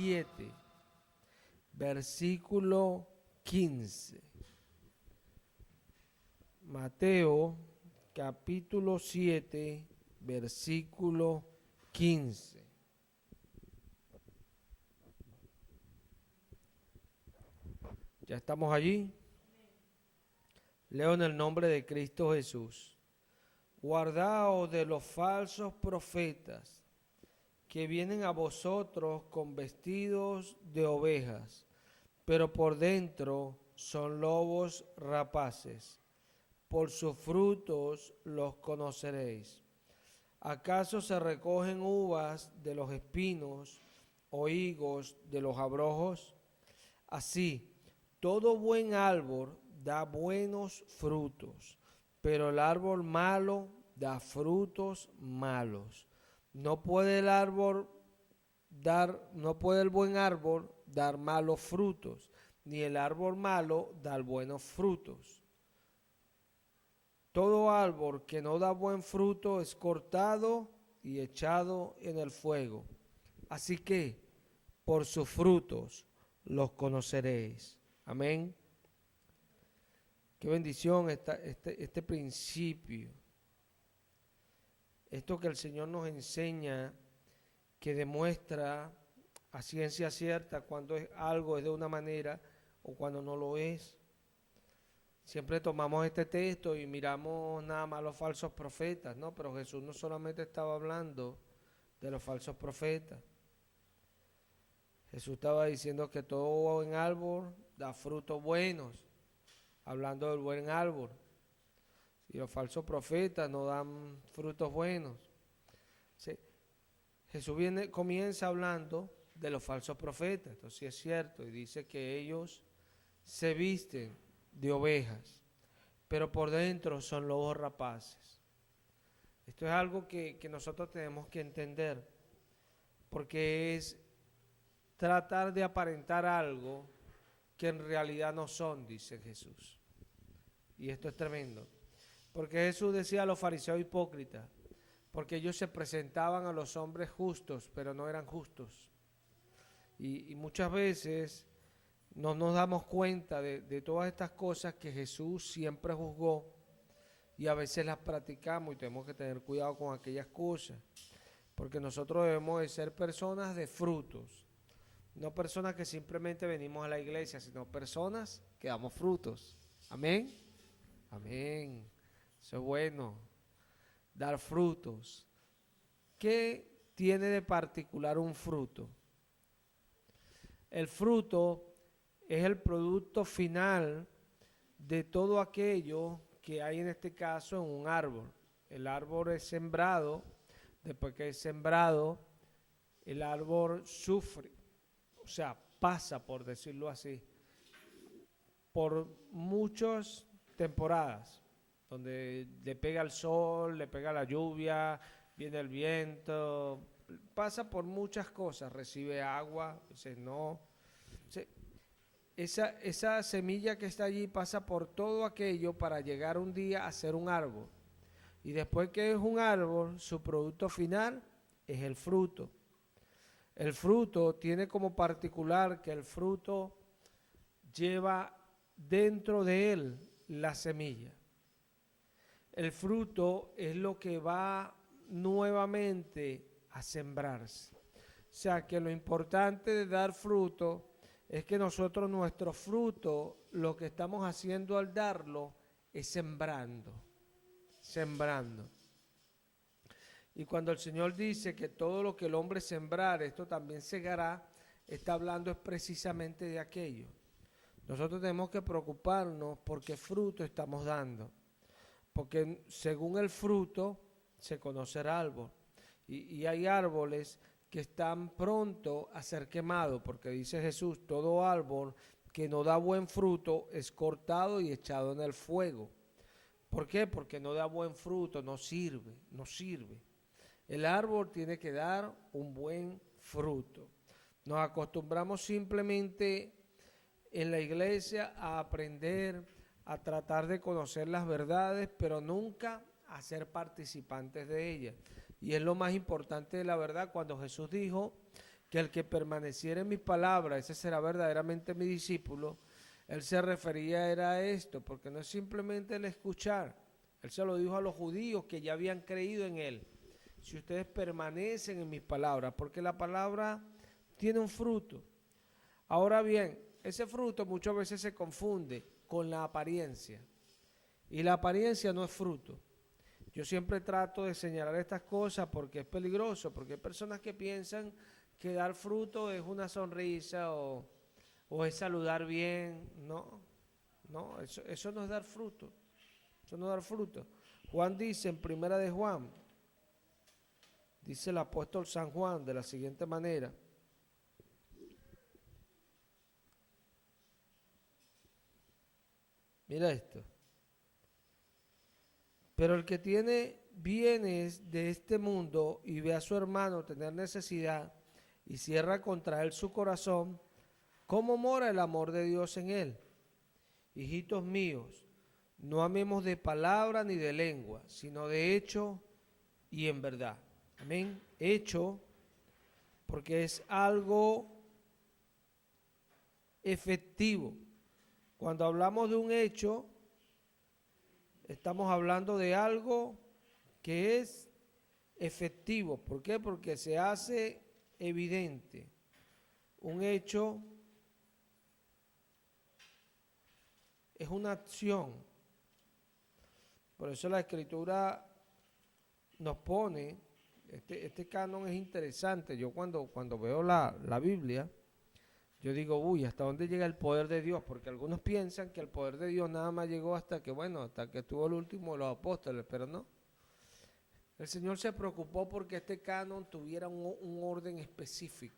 7, versículo 15. Mateo capítulo 7, versículo 15. ¿Ya estamos allí? Leo en el nombre de Cristo Jesús. Guardaos de los falsos profetas que vienen a vosotros con vestidos de ovejas, pero por dentro son lobos rapaces. Por sus frutos los conoceréis. ¿Acaso se recogen uvas de los espinos o higos de los abrojos? Así, todo buen árbol da buenos frutos, pero el árbol malo da frutos malos. No puede el buen árbol dar malos frutos, ni el árbol malo dar buenos frutos. Todo árbol que no da buen fruto es cortado y echado en el fuego. Así que por sus frutos los conoceréis. Amén. Qué bendición este principio. Esto que el Señor nos enseña, que demuestra a ciencia cierta cuando algo es de una manera o cuando no lo es. Siempre tomamos este texto y miramos nada más los falsos profetas, ¿no? Pero Jesús no solamente estaba hablando de los falsos profetas. Jesús estaba diciendo que todo buen árbol da frutos buenos, hablando del buen árbol. Y los falsos profetas no dan frutos buenos. Sí. Jesús comienza hablando de los falsos profetas, esto sí es cierto, y dice que ellos se visten de ovejas, pero por dentro son lobos rapaces. Esto es algo que nosotros tenemos que entender, porque es tratar de aparentar algo que en realidad no son, dice Jesús. Y esto es tremendo, porque Jesús decía a los fariseos hipócritas, porque ellos se presentaban a los hombres justos, pero no eran justos. Y muchas veces no nos damos cuenta de todas estas cosas que Jesús siempre juzgó y a veces las practicamos y tenemos que tener cuidado con aquellas cosas, porque nosotros debemos de ser personas de frutos, no personas que simplemente venimos a la iglesia, sino personas que damos frutos. Amén. Amén. Eso es bueno, dar frutos. ¿Qué tiene de particular un fruto? El fruto es el producto final de todo aquello que hay en este caso en un árbol. El árbol es sembrado, después que es sembrado, el árbol sufre, o sea, pasa, por decirlo así, por muchas temporadas, donde le pega el sol, le pega la lluvia, viene el viento, pasa por muchas cosas, recibe agua, a veces no. Esa semilla que está allí pasa por todo aquello para llegar un día a ser un árbol. Y después que es un árbol, su producto final es el fruto. El fruto tiene como particular que el fruto lleva dentro de él la semilla. El fruto es lo que va nuevamente a sembrarse. O sea que lo importante de dar fruto es que nosotros nuestro fruto, lo que estamos haciendo al darlo, es sembrando. Y cuando el Señor dice que todo lo que el hombre sembrar, esto también segará, está hablando es precisamente de aquello. Nosotros tenemos que preocuparnos por qué fruto estamos dando. Porque según el fruto se conoce el árbol. Y hay árboles que están pronto a ser quemados, porque dice Jesús, todo árbol que no da buen fruto es cortado y echado en el fuego. ¿Por qué? Porque no da buen fruto, no sirve. El árbol tiene que dar un buen fruto. Nos acostumbramos simplemente en la iglesia a aprender, a tratar de conocer las verdades, pero nunca a ser participantes de ellas. Y es lo más importante de la verdad cuando Jesús dijo que el que permaneciera en mi palabra, ese será verdaderamente mi discípulo. Él se refería era a esto, porque no es simplemente el escuchar. Él se lo dijo a los judíos que ya habían creído en él. Si ustedes permanecen en mis palabras, porque la palabra tiene un fruto. Ahora bien, ese fruto muchas veces se confunde con la apariencia. Y la apariencia no es fruto. Yo siempre trato de señalar estas cosas porque es peligroso, porque hay personas que piensan que dar fruto es una sonrisa o es saludar bien. No, no, eso no es dar fruto. Eso no es dar fruto. Juan dice en Primera de Juan, dice el apóstol San Juan de la siguiente manera. Mira esto. Pero el que tiene bienes de este mundo y ve a su hermano tener necesidad y cierra contra él su corazón, ¿cómo mora el amor de Dios en él? Hijitos míos, no amemos de palabra ni de lengua, sino de hecho y en verdad. Amén. Hecho, porque es algo efectivo. Cuando hablamos de un hecho, estamos hablando de algo que es efectivo. ¿Por qué? Porque se hace evidente. Un hecho es una acción. Por eso la Escritura nos pone, este canon es interesante. Yo cuando veo la Biblia, yo digo, uy, ¿hasta dónde llega el poder de Dios? Porque algunos piensan que el poder de Dios nada más llegó hasta que estuvo el último de los apóstoles, pero no. El Señor se preocupó porque este canon tuviera un orden específico.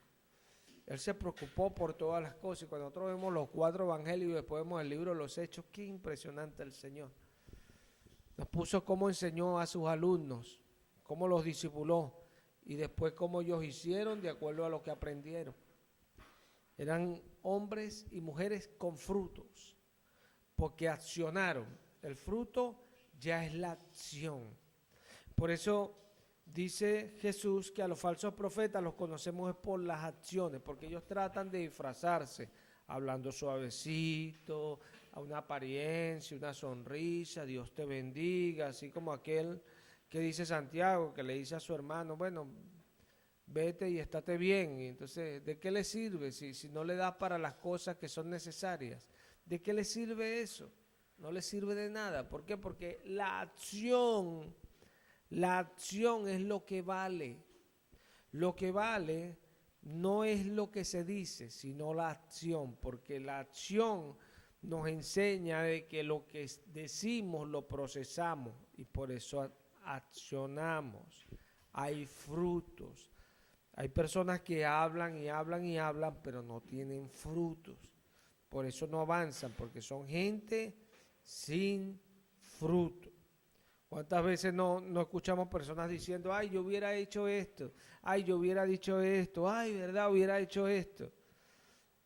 Él se preocupó por todas las cosas. Y cuando nosotros vemos los 4 evangelios y después vemos el libro de los Hechos, qué impresionante el Señor. Nos puso cómo enseñó a sus alumnos, cómo los discipuló y después cómo ellos hicieron de acuerdo a lo que aprendieron. Eran hombres y mujeres con frutos, porque accionaron. El fruto ya es la acción. Por eso dice Jesús que a los falsos profetas los conocemos por las acciones, porque ellos tratan de disfrazarse, hablando suavecito, a una apariencia, una sonrisa, Dios te bendiga, así como aquel que dice Santiago, que le dice a su hermano, bueno, vete y estate bien. Y entonces, ¿de qué le sirve si no le da para las cosas que son necesarias? ¿De qué le sirve eso? No le sirve de nada. ¿Por qué? Porque la acción es lo que vale. Lo que vale no es lo que se dice, sino la acción, porque la acción nos enseña de que lo que decimos lo procesamos y por eso accionamos. Hay frutos. Hay personas que hablan y hablan y hablan, pero no tienen frutos. Por eso no avanzan, porque son gente sin fruto. ¿Cuántas veces no escuchamos personas diciendo, ay, yo hubiera hecho esto, ay, yo hubiera dicho esto, ay, verdad, hubiera hecho esto?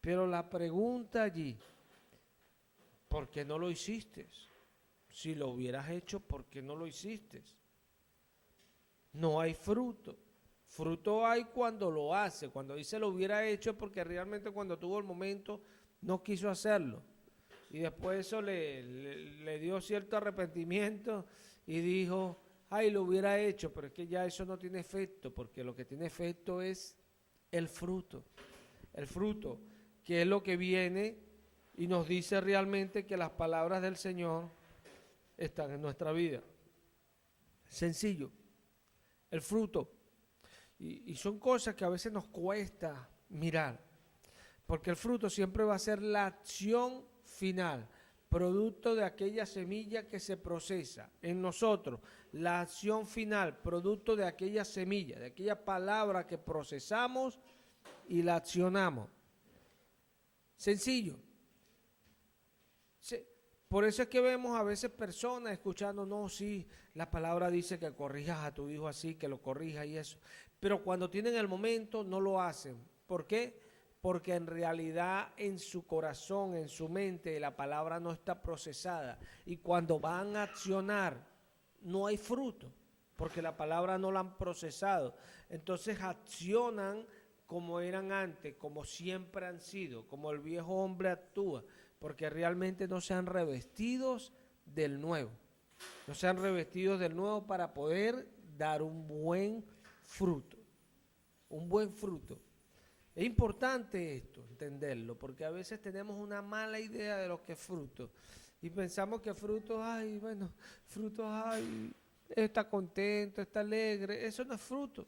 Pero la pregunta allí, ¿por qué no lo hiciste? Si lo hubieras hecho, ¿por qué no lo hiciste? No hay fruto. Fruto hay cuando lo hace. Cuando dice lo hubiera hecho es porque realmente cuando tuvo el momento no quiso hacerlo. Y después eso le dio cierto arrepentimiento y dijo, ay, lo hubiera hecho, pero es que ya eso no tiene efecto, porque lo que tiene efecto es el fruto. El fruto, que es lo que viene y nos dice realmente que las palabras del Señor están en nuestra vida. Sencillo. El fruto. Y son cosas que a veces nos cuesta mirar, porque el fruto siempre va a ser la acción final, producto de aquella semilla que se procesa en nosotros, la acción final, producto de aquella semilla, de aquella palabra que procesamos y la accionamos. Sencillo. Por eso es que vemos a veces personas escuchando, no, sí, la palabra dice que corrijas a tu hijo así, que lo corrijas y eso. Pero cuando tienen el momento no lo hacen. ¿Por qué? Porque en realidad en su corazón, en su mente, la palabra no está procesada. Y cuando van a accionar, no hay fruto, porque la palabra no la han procesado. Entonces accionan como eran antes, como siempre han sido, como el viejo hombre actúa, porque realmente no se han revestidos del nuevo. No se han revestido del nuevo para poder dar un buen fruto. Un buen fruto. Es importante esto, entenderlo, porque a veces tenemos una mala idea de lo que es fruto. Y pensamos que fruto, ay, bueno, fruto, ay, está contento, está alegre. Eso no es fruto.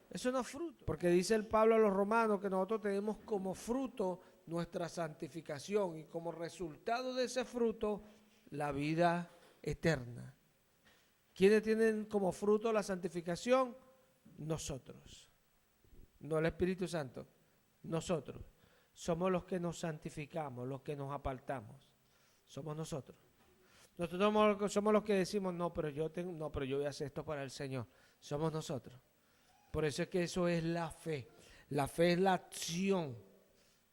Eso no es fruto. Porque dice el Pablo a los romanos que nosotros tenemos como fruto nuestra santificación y como resultado de ese fruto, la vida eterna. ¿Quiénes tienen como fruto la santificación? Nosotros. No el Espíritu Santo, nosotros. Somos los que nos santificamos, los que nos apartamos. Somos nosotros. Nosotros somos los que decimos, no, pero yo voy a hacer esto para el Señor. Somos nosotros. Por eso es que eso es la fe. La fe es la acción,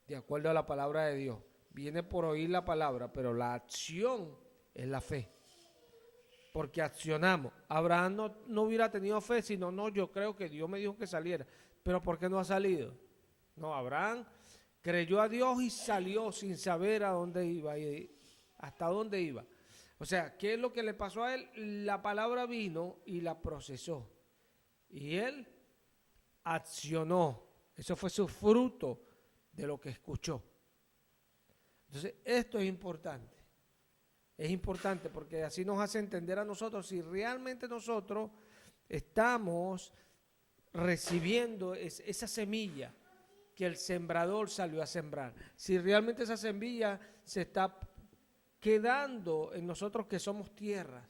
de acuerdo a la palabra de Dios. Viene por oír la palabra, pero la acción es la fe. Porque accionamos. Abraham no hubiera tenido fe, sino, no, yo creo que Dios me dijo que saliera. Pero ¿por qué no ha salido? No, Abraham creyó a Dios y salió sin saber a dónde iba y hasta dónde iba. O sea, ¿qué es lo que le pasó a él? La palabra vino y la procesó. Y él accionó. Eso fue su fruto de lo que escuchó. Entonces, esto es importante. Es importante porque así nos hace entender a nosotros si realmente nosotros estamos recibiendo esa semilla que el sembrador salió a sembrar. Si realmente esa semilla se está quedando en nosotros que somos tierras,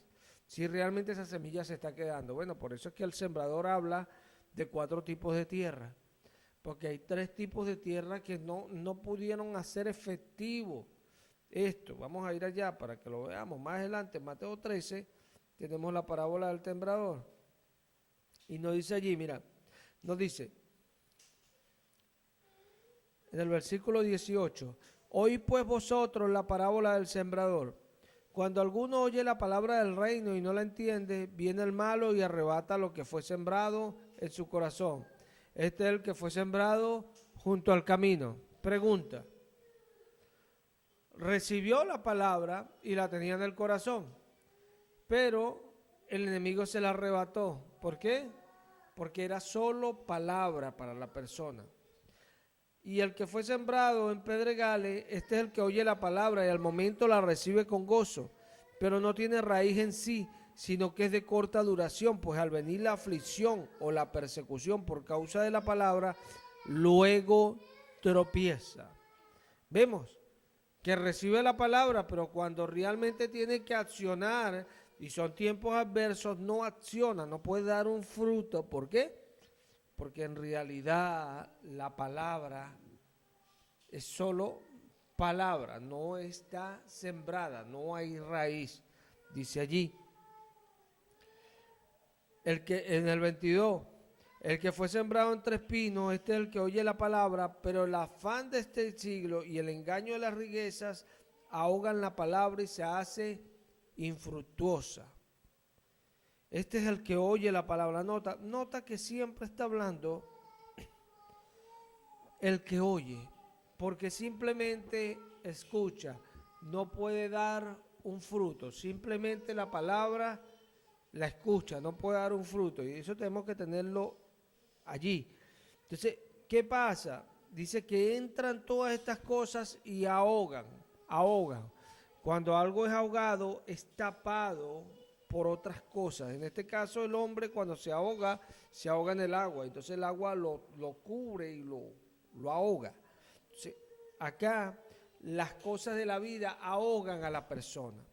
si realmente esa semilla se está quedando. Bueno, por eso es que el sembrador habla de 4 tipos de tierra, porque hay 3 tipos de tierra que no pudieron hacer efectivo esto. Vamos a ir allá para que lo veamos más adelante. En Mateo 13 tenemos la parábola del sembrador. Y nos dice allí, mira, nos dice, en el versículo 18, oíd pues vosotros la parábola del sembrador. Cuando alguno oye la palabra del reino y no la entiende, viene el malo y arrebata lo que fue sembrado en su corazón. Este es el que fue sembrado junto al camino. Pregunta, recibió la palabra y la tenía en el corazón, pero el enemigo se la arrebató. ¿Por qué? Porque era solo palabra para la persona. Y el que fue sembrado en pedregales, este es el que oye la palabra y al momento la recibe con gozo, pero no tiene raíz en sí, sino que es de corta duración, pues al venir la aflicción o la persecución por causa de la palabra, luego tropieza. Vemos que recibe la palabra, pero cuando realmente tiene que accionar y son tiempos adversos, no acciona, no puede dar un fruto. ¿Por qué? Porque en realidad la palabra es solo palabra, no está sembrada, no hay raíz. Dice allí, en el 22, el que fue sembrado entre espinos, este es el que oye la palabra, pero el afán de este siglo y el engaño de las riquezas ahogan la palabra y se hace infructuosa. Este es el que oye la palabra. Nota que siempre está hablando el que oye, porque simplemente escucha, no puede dar un fruto, simplemente la palabra la escucha, no puede dar un fruto, y eso tenemos que tenerlo allí. Entonces, ¿qué pasa? Dice que entran todas estas cosas y ahogan. Cuando algo es ahogado, es tapado por otras cosas. En este caso, el hombre cuando se ahoga en el agua. Entonces el agua lo cubre y lo ahoga. Entonces, acá las cosas de la vida ahogan a la persona.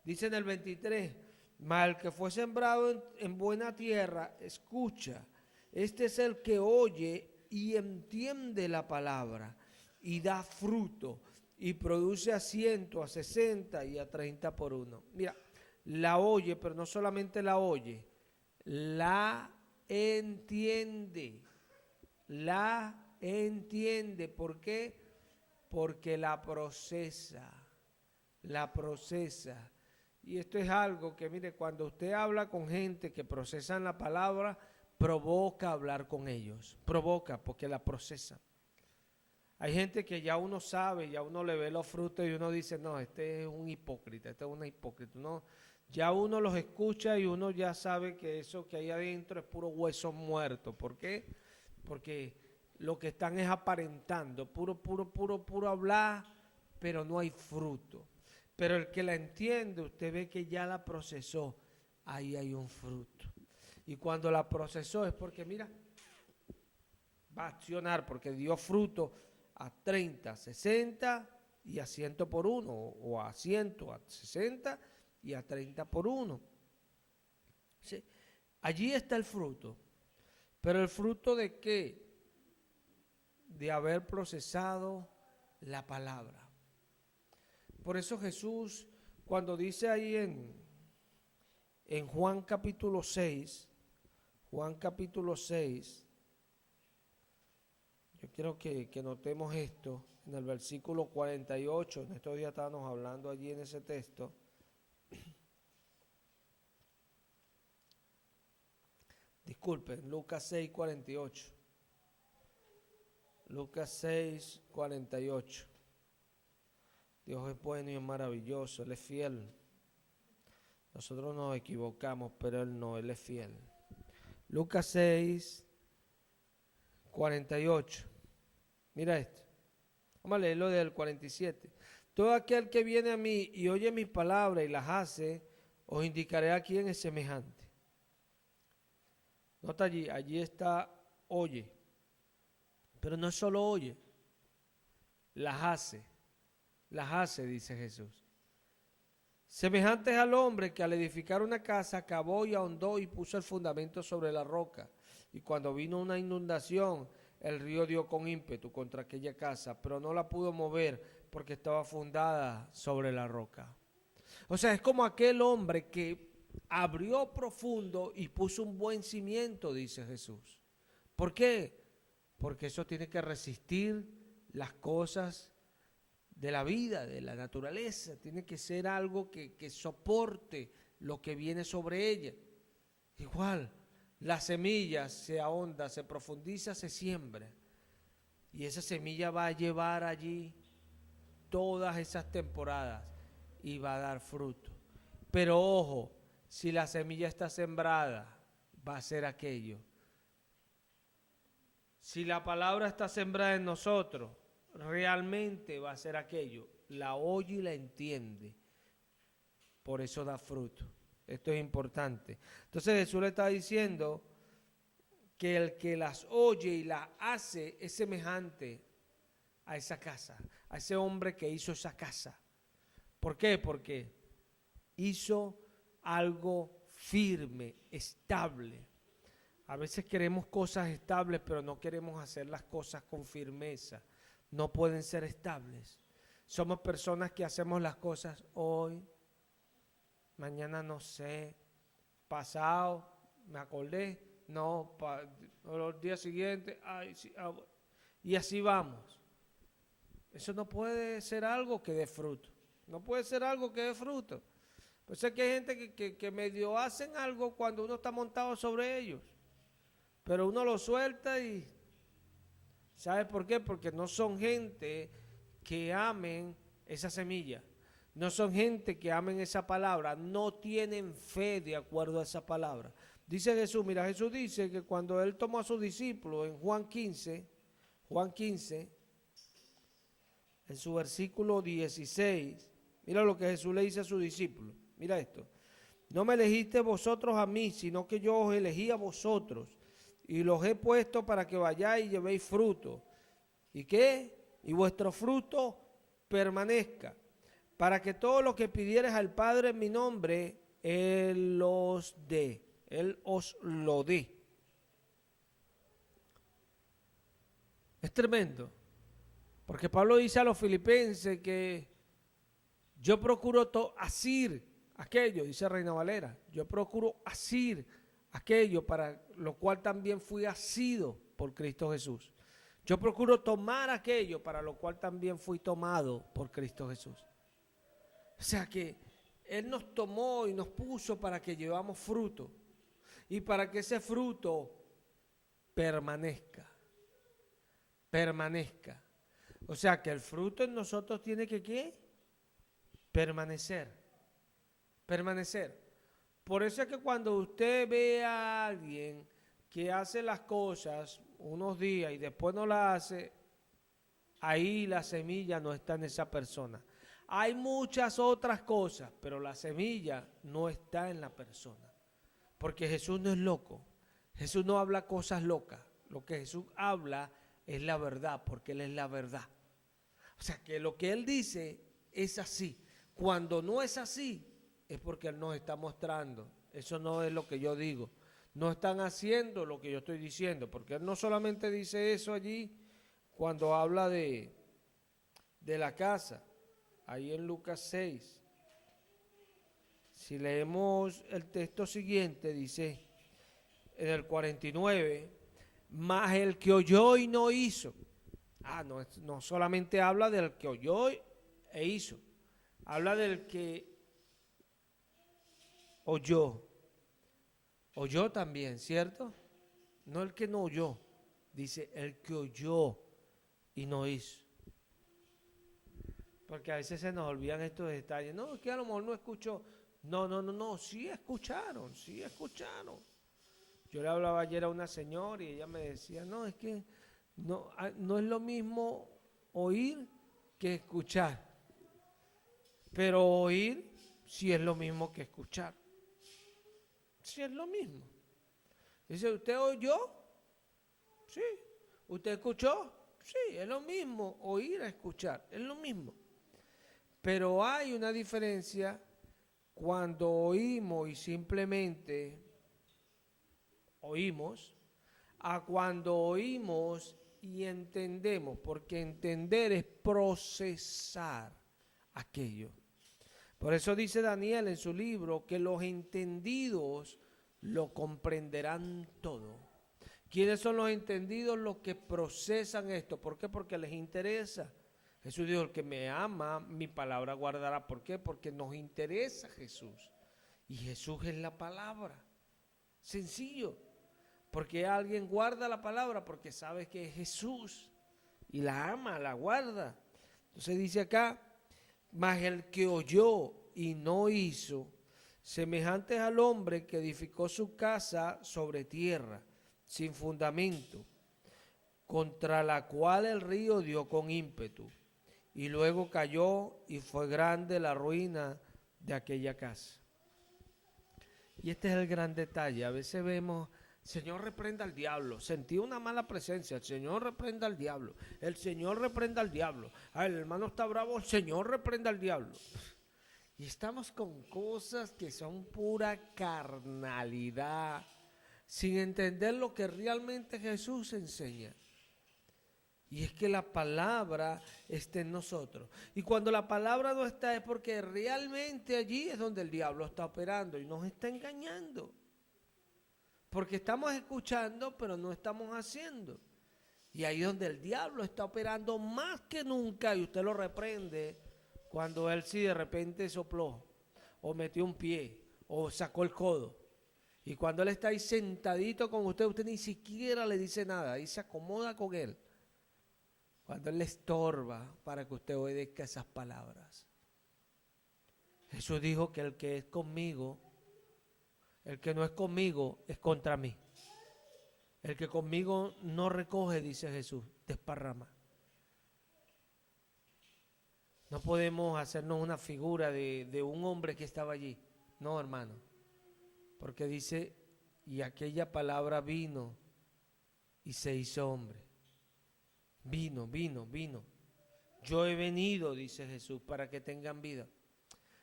Dice en el 23, mas el que fue sembrado en buena tierra, escucha. Este es el que oye y entiende la palabra y da fruto y produce a 100, a 60 y a 30 por uno. Mira, la oye, pero no solamente la oye, la entiende. La entiende. ¿Por qué? Porque la procesa. Y esto es algo que, mire, cuando usted habla con gente que procesan la palabra, provoca hablar con ellos. Provoca porque la procesa. Hay gente que ya uno sabe, ya uno le ve los frutos y uno dice, no, este es un hipócrita, este es una hipócrita. No, ya uno los escucha y uno ya sabe que eso que hay adentro es puro hueso muerto. ¿Por qué? Porque lo que están es aparentando, puro hablar, pero no hay fruto. Pero el que la entiende, usted ve que ya la procesó, ahí hay un fruto. Y cuando la procesó es porque, mira, va a accionar porque dio fruto a 30, 60 y a 100 por 1, o a 100, a 60 y a 30 por 1. ¿Sí? Allí está el fruto. Pero el fruto ¿de qué? De haber procesado la palabra. Por eso Jesús, cuando dice ahí en Juan capítulo 6, yo quiero que notemos esto, en el versículo 48, en estos días estábamos hablando allí en ese texto. Disculpen, Lucas 6, 48. Lucas 6, 48. Dios es bueno y es maravilloso, Él es fiel. Nosotros nos equivocamos, pero Él no, Él es fiel. Lucas 6, 48. Mira esto. Vamos a leerlo del 47. Todo aquel que viene a mí y oye mis palabras y las hace, os indicaré a quién es semejante. Nota allí está oye. Pero no solo oye, las hace, dice Jesús. Semejantes al hombre que al edificar una casa cavó y ahondó y puso el fundamento sobre la roca. Y cuando vino una inundación, el río dio con ímpetu contra aquella casa, pero no la pudo mover porque estaba fundada sobre la roca. O sea, es como aquel hombre que abrió profundo y puso un buen cimiento, dice Jesús. ¿Por qué? Porque eso tiene que resistir las cosas de la vida, de la naturaleza. Tiene que ser algo que soporte lo que viene sobre ella. Igual, la semilla se ahonda, se profundiza, se siembra. Y esa semilla va a llevar allí todas esas temporadas y va a dar fruto. Pero ojo, si la semilla está sembrada, va a ser aquello. Si la palabra está sembrada en nosotros, realmente va a ser aquello. La oye y la entiende. Por eso da fruto. Esto es importante. Entonces Jesús le está diciendo que el que las oye y las hace es semejante a esa casa, a ese hombre que hizo esa casa. ¿Por qué? Porque hizo algo firme, estable. A veces queremos cosas estables, pero no queremos hacer las cosas con firmeza. No pueden ser estables. Somos personas que hacemos las cosas hoy, mañana no sé, pasado, me acordé, no, los días siguientes, ay, sí, y así vamos. Eso no puede ser algo que dé fruto. No puede ser algo que dé fruto. Pues es que hay gente que medio hacen algo cuando uno está montado sobre ellos. Pero uno lo suelta y ¿sabe por qué? Porque no son gente que amen esa semilla. No son gente que amen esa palabra. No tienen fe de acuerdo a esa palabra. Dice Jesús, mira, Jesús dice que cuando Él tomó a sus discípulos en Juan 15, en su versículo 16, mira lo que Jesús le dice a sus discípulos. Mira esto. No me elegiste vosotros a mí, sino que yo os elegí a vosotros. Y los he puesto para que vayáis y llevéis fruto. ¿Y qué? Y vuestro fruto permanezca. Para que todo lo que pidieres al Padre en mi nombre, Él os dé. Él os lo dé. Es tremendo. Porque Pablo dice a los filipenses que yo procuro asir aquello, dice Reina Valera. Yo procuro asir aquello para lo cual también fui asido por Cristo Jesús. Yo procuro tomar aquello para lo cual también fui tomado por Cristo Jesús. O sea que Él nos tomó y nos puso para que llevamos fruto. Y para que ese fruto permanezca. Permanezca. O sea que el fruto en nosotros tiene que ¿qué? Permanecer. Permanecer. Por eso es que cuando usted ve a alguien que hace las cosas unos días y después no las hace, ahí la semilla no está en esa persona. Hay muchas otras cosas, pero la semilla no está en la persona. Porque Jesús no es loco. Jesús no habla cosas locas. Lo que Jesús habla es la verdad, porque Él es la verdad. O sea, que lo que Él dice es así. Cuando no es así, es porque Él nos está mostrando. Eso no es lo que yo digo. No están haciendo lo que yo estoy diciendo, porque Él no solamente dice eso allí cuando habla de la casa, ahí en Lucas 6. Si leemos el texto siguiente, dice en el 49, mas el que oyó y no hizo. No solamente habla del que oyó e hizo, habla del que oyó. Oyó también, ¿cierto? No el que no oyó, dice el que oyó y no hizo. Porque a veces se nos olvidan estos detalles. No, es que a lo mejor no escuchó. No, sí escucharon. Yo le hablaba ayer a una señora y ella me decía, no, es que no es lo mismo oír que escuchar. Pero oír sí es lo mismo que escuchar. Sí es lo mismo. Dice, ¿usted oyó? Sí. ¿Usted escuchó? Sí, es lo mismo oír a escuchar, es lo mismo. Pero hay una diferencia cuando oímos y simplemente oímos, a cuando oímos y entendemos, porque entender es procesar aquello. Por eso dice Daniel en su libro que los entendidos lo comprenderán todo. ¿Quiénes son los entendidos? Los que procesan esto. ¿Por qué? Porque les interesa. Jesús dijo, el que me ama, mi palabra guardará. ¿Por qué? Porque nos interesa Jesús. Y Jesús es la palabra. Sencillo. Porque alguien guarda la palabra porque sabe que es Jesús. Y la ama, la guarda. Entonces dice acá, mas el que oyó y no hizo, semejante es al hombre que edificó su casa sobre tierra, sin fundamento, contra la cual el río dio con ímpetu, y luego cayó y fue grande la ruina de aquella casa. Y este es el gran detalle. A veces vemos, Señor reprenda al diablo, sentí una mala presencia, el Señor reprenda al diablo, el Señor reprenda al diablo, el hermano está bravo, el Señor reprenda al diablo. Y estamos con cosas que son pura carnalidad, sin entender lo que realmente Jesús enseña. Y es que la palabra está en nosotros. Y cuando la palabra no está es porque realmente allí es donde el diablo está operando y nos está engañando. Porque estamos escuchando, pero no estamos haciendo. Y ahí es donde el diablo está operando más que nunca y usted lo reprende cuando él sí de repente sopló, o metió un pie, o sacó el codo. Y cuando él está ahí sentadito con usted, usted ni siquiera le dice nada, ahí se acomoda con él. Cuando él le estorba para que usted obedezca esas palabras. Jesús dijo que el que es conmigo, el que no es conmigo es contra mí. El que conmigo no recoge, dice Jesús, desparrama. No podemos hacernos una figura de un hombre que estaba allí. No, hermano. Porque dice, y aquella palabra vino y se hizo hombre. Vino. Yo he venido, dice Jesús, para que tengan vida.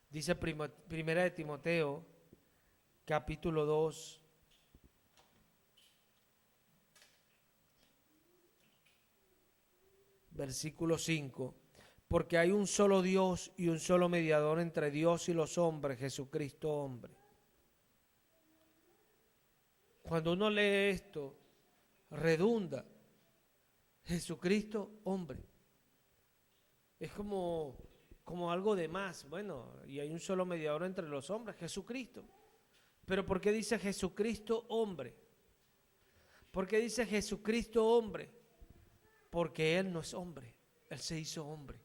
Dice primera de Timoteo, capítulo 2. Versículo 5. Porque hay un solo Dios y un solo mediador entre Dios y los hombres, Jesucristo hombre. Cuando uno lee esto, redunda, Jesucristo hombre. Es como algo de más. Bueno, y hay un solo mediador entre los hombres, Jesucristo. Pero ¿por qué dice Jesucristo hombre? ¿Por qué dice Jesucristo hombre? Porque Él no es hombre, Él se hizo hombre.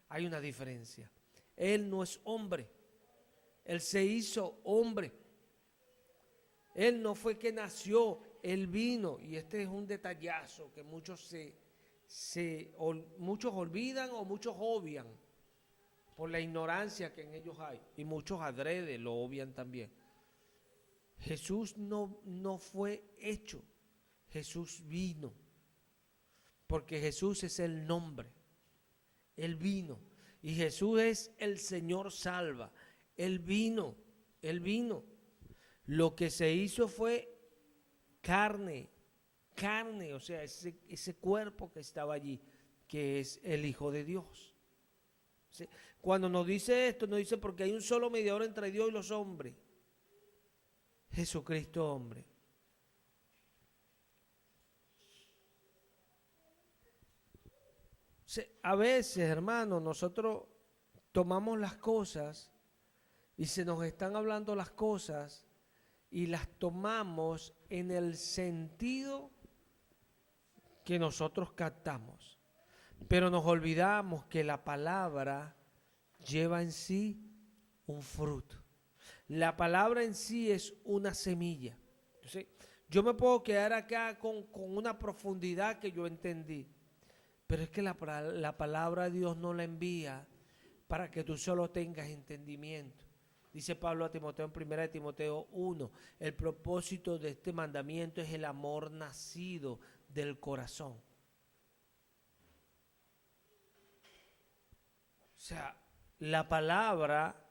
Hay una diferencia. Él no es hombre, Él se hizo hombre. Él no fue que nació, Él vino. Y este es un detallazo que muchos muchos olvidan o muchos obvian por la ignorancia que en ellos hay. Y muchos adrede lo obvian también. Jesús no fue hecho, Jesús vino. Porque Jesús es el nombre. Él vino. Y Jesús es el Señor salva. Él vino. Él vino. Lo que se hizo fue carne, o sea, ese cuerpo que estaba allí, que es el Hijo de Dios. ¿Sí? Cuando nos dice esto, nos dice porque hay un solo mediador entre Dios y los hombres, Jesucristo hombre. A veces, hermanos, nosotros tomamos las cosas y se nos están hablando las cosas y las tomamos en el sentido que nosotros captamos. Pero nos olvidamos que la palabra lleva en sí un fruto. La palabra en sí es una semilla. Entonces, yo me puedo quedar acá con una profundidad que yo entendí. Pero es que la palabra de Dios no la envía para que tú solo tengas entendimiento. Dice Pablo a Timoteo en 1 Timoteo 1, el propósito de este mandamiento es el amor nacido del corazón. O sea, la palabra,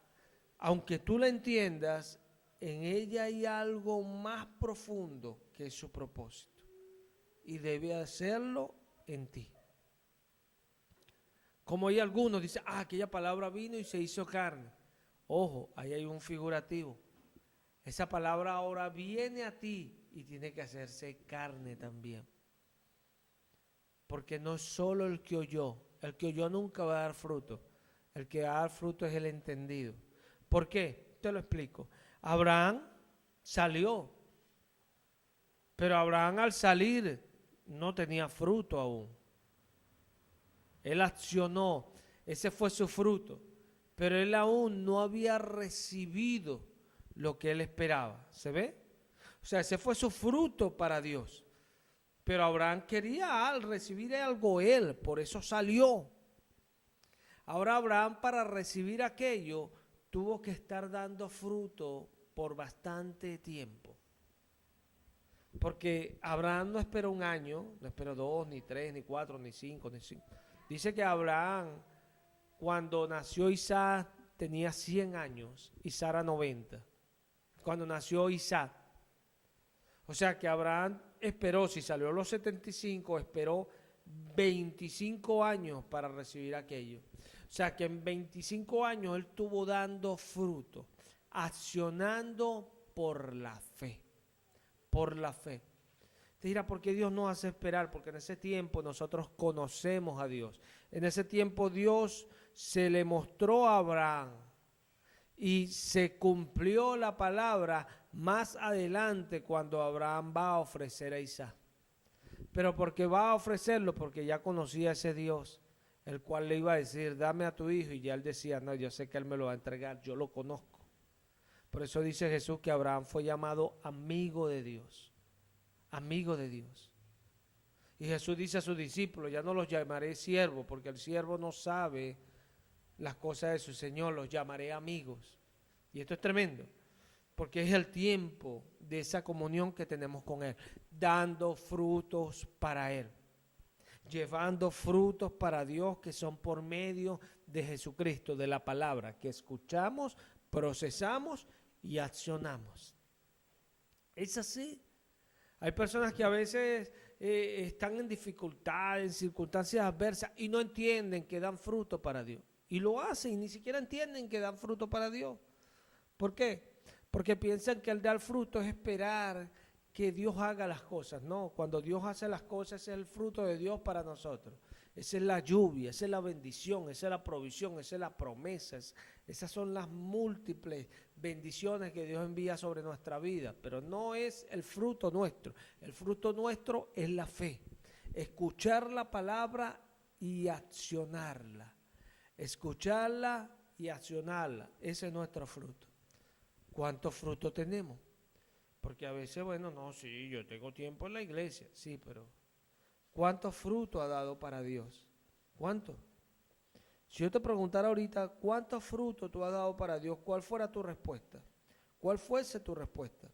aunque tú la entiendas, en ella hay algo más profundo que es su propósito. Y debe hacerlo en ti. Como hay algunos, dicen, aquella palabra vino y se hizo carne. Ojo, ahí hay un figurativo. Esa palabra ahora viene a ti y tiene que hacerse carne también. Porque no es solo el que oyó nunca va a dar fruto. El que va a dar fruto es el entendido. ¿Por qué? Te lo explico. Abraham salió, pero Abraham al salir no tenía fruto aún. Él accionó, ese fue su fruto, pero él aún no había recibido lo que él esperaba. ¿Se ve? O sea, ese fue su fruto para Dios. Pero Abraham quería recibir algo él, por eso salió. Ahora Abraham para recibir aquello tuvo que estar dando fruto por bastante tiempo. Porque Abraham no esperó un año, no esperó 2, ni 3, ni 4, ni 5, ni 5. Dice que Abraham, cuando nació Isaac, tenía 100 años y Sara 90. Cuando nació Isaac. O sea que Abraham esperó, si salió a los 75, esperó 25 años para recibir aquello. O sea que en 25 años él estuvo dando fruto, accionando por la fe. Por la fe. Te dirá, ¿por qué Dios nos hace esperar? Porque en ese tiempo nosotros conocemos a Dios. En ese tiempo Dios se le mostró a Abraham y se cumplió la palabra más adelante cuando Abraham va a ofrecer a Isaac. Pero ¿por qué va a ofrecerlo? Porque ya conocía a ese Dios, el cual le iba a decir, dame a tu hijo, y ya él decía, no, yo sé que él me lo va a entregar, yo lo conozco. Por eso dice Jesús que Abraham fue llamado amigo de Dios. Amigo de Dios. Y Jesús dice a sus discípulos, ya no los llamaré siervos, porque el siervo no sabe las cosas de su Señor, los llamaré amigos. Y esto es tremendo, porque es el tiempo de esa comunión que tenemos con Él, dando frutos para Él, llevando frutos para Dios que son por medio de Jesucristo, de la palabra que escuchamos, procesamos y accionamos. Es así. Hay personas que a veces están en dificultades, en circunstancias adversas y no entienden que dan fruto para Dios. Y lo hacen y ni siquiera entienden que dan fruto para Dios. ¿Por qué? Porque piensan que el dar fruto es esperar que Dios haga las cosas. No, cuando Dios hace las cosas es el fruto de Dios para nosotros. esa es la lluvia, esa es la bendición, esa es la provisión, esa es la promesa. Esas son las múltiples bendiciones que Dios envía sobre nuestra vida, pero no es el fruto nuestro. El fruto nuestro es la fe. Escuchar la palabra y accionarla. Escucharla y accionarla. Ese es nuestro fruto. ¿Cuántos frutos tenemos? Porque a veces, bueno, no, sí, yo tengo tiempo en la iglesia. Sí, pero ¿cuántos frutos ha dado para Dios? ¿Cuántos? Si yo te preguntara ahorita, ¿cuántos frutos tú has dado para Dios? ¿Cuál fuera tu respuesta? ¿Cuál fuese tu respuesta?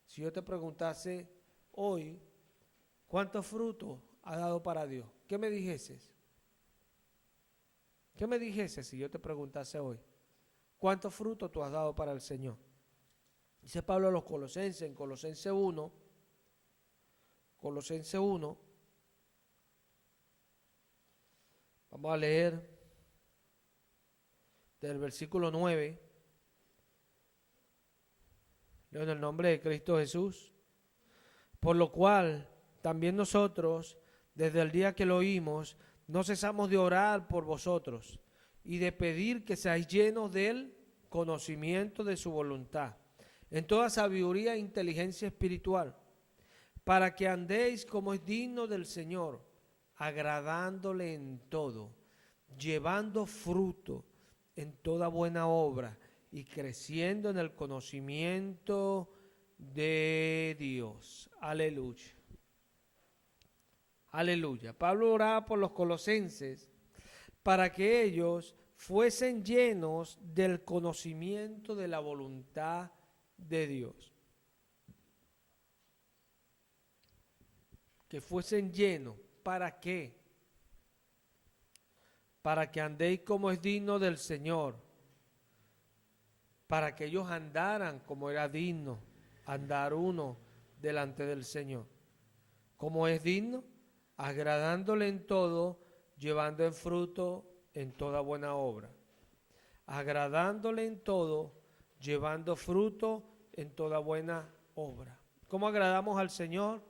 Si yo te preguntase hoy, ¿cuántos frutos has dado para Dios? ¿Qué me dijeses? ¿Qué me dijeses si yo te preguntase hoy? ¿Cuántos frutos tú has dado para el Señor? Dice Pablo a los Colosenses, en Colosenses 1, vamos a leer del versículo 9, leo en el nombre de Cristo Jesús, por lo cual también nosotros, desde el día que lo oímos, no cesamos de orar por vosotros y de pedir que seáis llenos del conocimiento de su voluntad, en toda sabiduría e inteligencia espiritual, para que andéis como es digno del Señor, agradándole en todo, llevando fruto en toda buena obra y creciendo en el conocimiento de Dios. Aleluya. Aleluya. Pablo oraba por los colosenses para que ellos fuesen llenos del conocimiento de la voluntad de Dios. Que fuesen llenos. ¿Para qué? Para que andéis como es digno del Señor. Para que ellos andaran como era digno andar uno delante del Señor. ¿Cómo es digno? Agradándole en todo, llevando en fruto en toda buena obra. Agradándole en todo, llevando fruto en toda buena obra. ¿Cómo agradamos al Señor?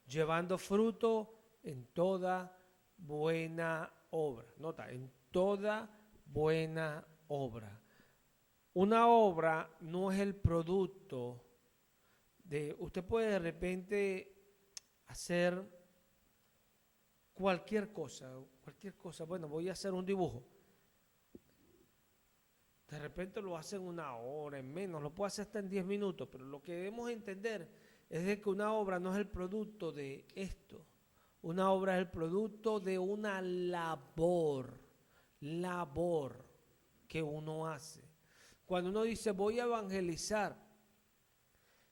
Llevando fruto en toda buena obra. Nota, en toda buena obra. Una obra no es el producto de... Usted puede de repente hacer cualquier cosa. Bueno, voy a hacer un dibujo. De repente lo hace en una hora, en menos, lo puede hacer hasta en 10 minutos, pero lo que debemos entender es de que una obra no es el producto de esto. Una obra es el producto de una labor que uno hace. Cuando uno dice voy a evangelizar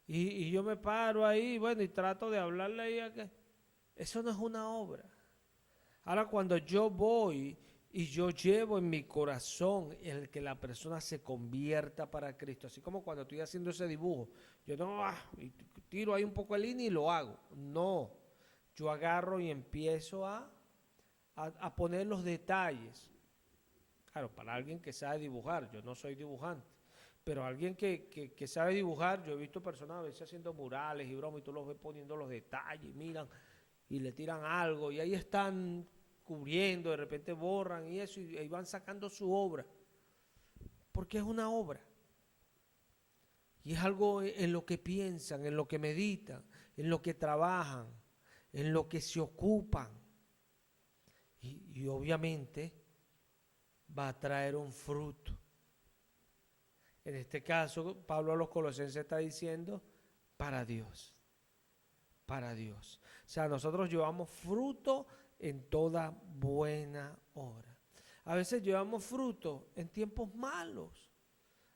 y yo me paro ahí, bueno, y trato de hablarle ahí a que eso no es una obra. Ahora cuando yo voy y yo llevo en mi corazón el que la persona se convierta para Cristo, así como cuando estoy haciendo ese dibujo, yo no tiro ahí un poco el línea y lo hago. No, yo agarro y empiezo a poner los detalles. Claro, para alguien que sabe dibujar, yo no soy dibujante, pero alguien que sabe dibujar, yo he visto personas a veces haciendo murales y bromas y tú los ves poniendo los detalles, miran y le tiran algo y ahí están cubriendo, de repente borran y eso y ahí van sacando su obra, porque es una obra. Y es algo en lo que piensan, en lo que meditan, en lo que trabajan, en lo que se ocupan. Y obviamente va a traer un fruto. En este caso, Pablo a los Colosenses está diciendo, para Dios. Para Dios. O sea, nosotros llevamos fruto en toda buena obra. A veces llevamos fruto en tiempos malos.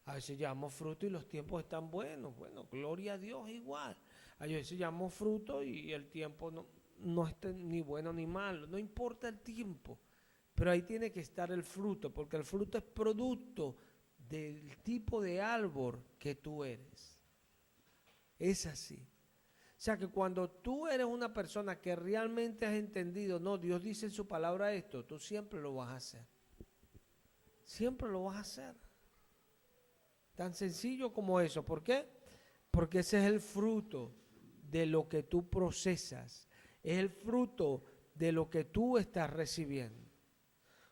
A veces llevamos fruto y los tiempos están buenos. Bueno, gloria a Dios igual. A veces llevamos fruto y el tiempo no está ni bueno ni malo. No importa el tiempo. Pero ahí tiene que estar el fruto, porque el fruto es producto del tipo de árbol que tú eres. Es así. O sea que cuando tú eres una persona que realmente has entendido, no, Dios dice en su palabra esto, tú siempre lo vas a hacer. Siempre lo vas a hacer. Tan sencillo como eso. ¿Por qué? Porque ese es el fruto de lo que tú procesas. Es el fruto de lo que tú estás recibiendo.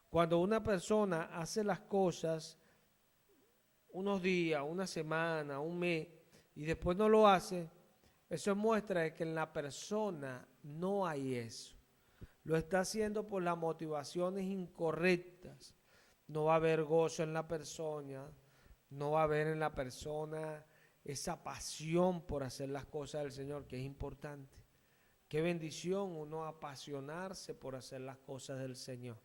Cuando una persona hace las cosas unos días, una semana, un mes, y después no lo hace, eso muestra que en la persona no hay eso. Lo está haciendo por las motivaciones incorrectas. No va a haber gozo en la persona, no va a haber en la persona esa pasión por hacer las cosas del Señor, que es importante. Qué bendición uno apasionarse por hacer las cosas del Señor.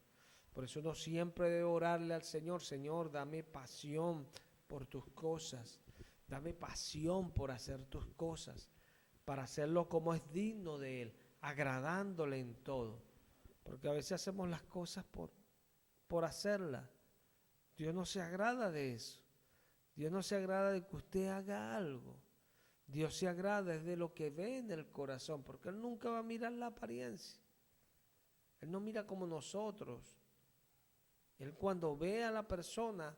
Por eso uno siempre debe orarle al Señor: Señor, dame pasión por tus cosas, dame pasión por hacer tus cosas, para hacerlo como es digno de Él, agradándole en todo. Porque a veces hacemos las cosas por hacerlas. Dios no se agrada de eso. Dios no se agrada de que usted haga algo. Dios se agrada de lo que ve en el corazón, porque Él nunca va a mirar la apariencia. Él no mira como nosotros. Él, cuando ve a la persona,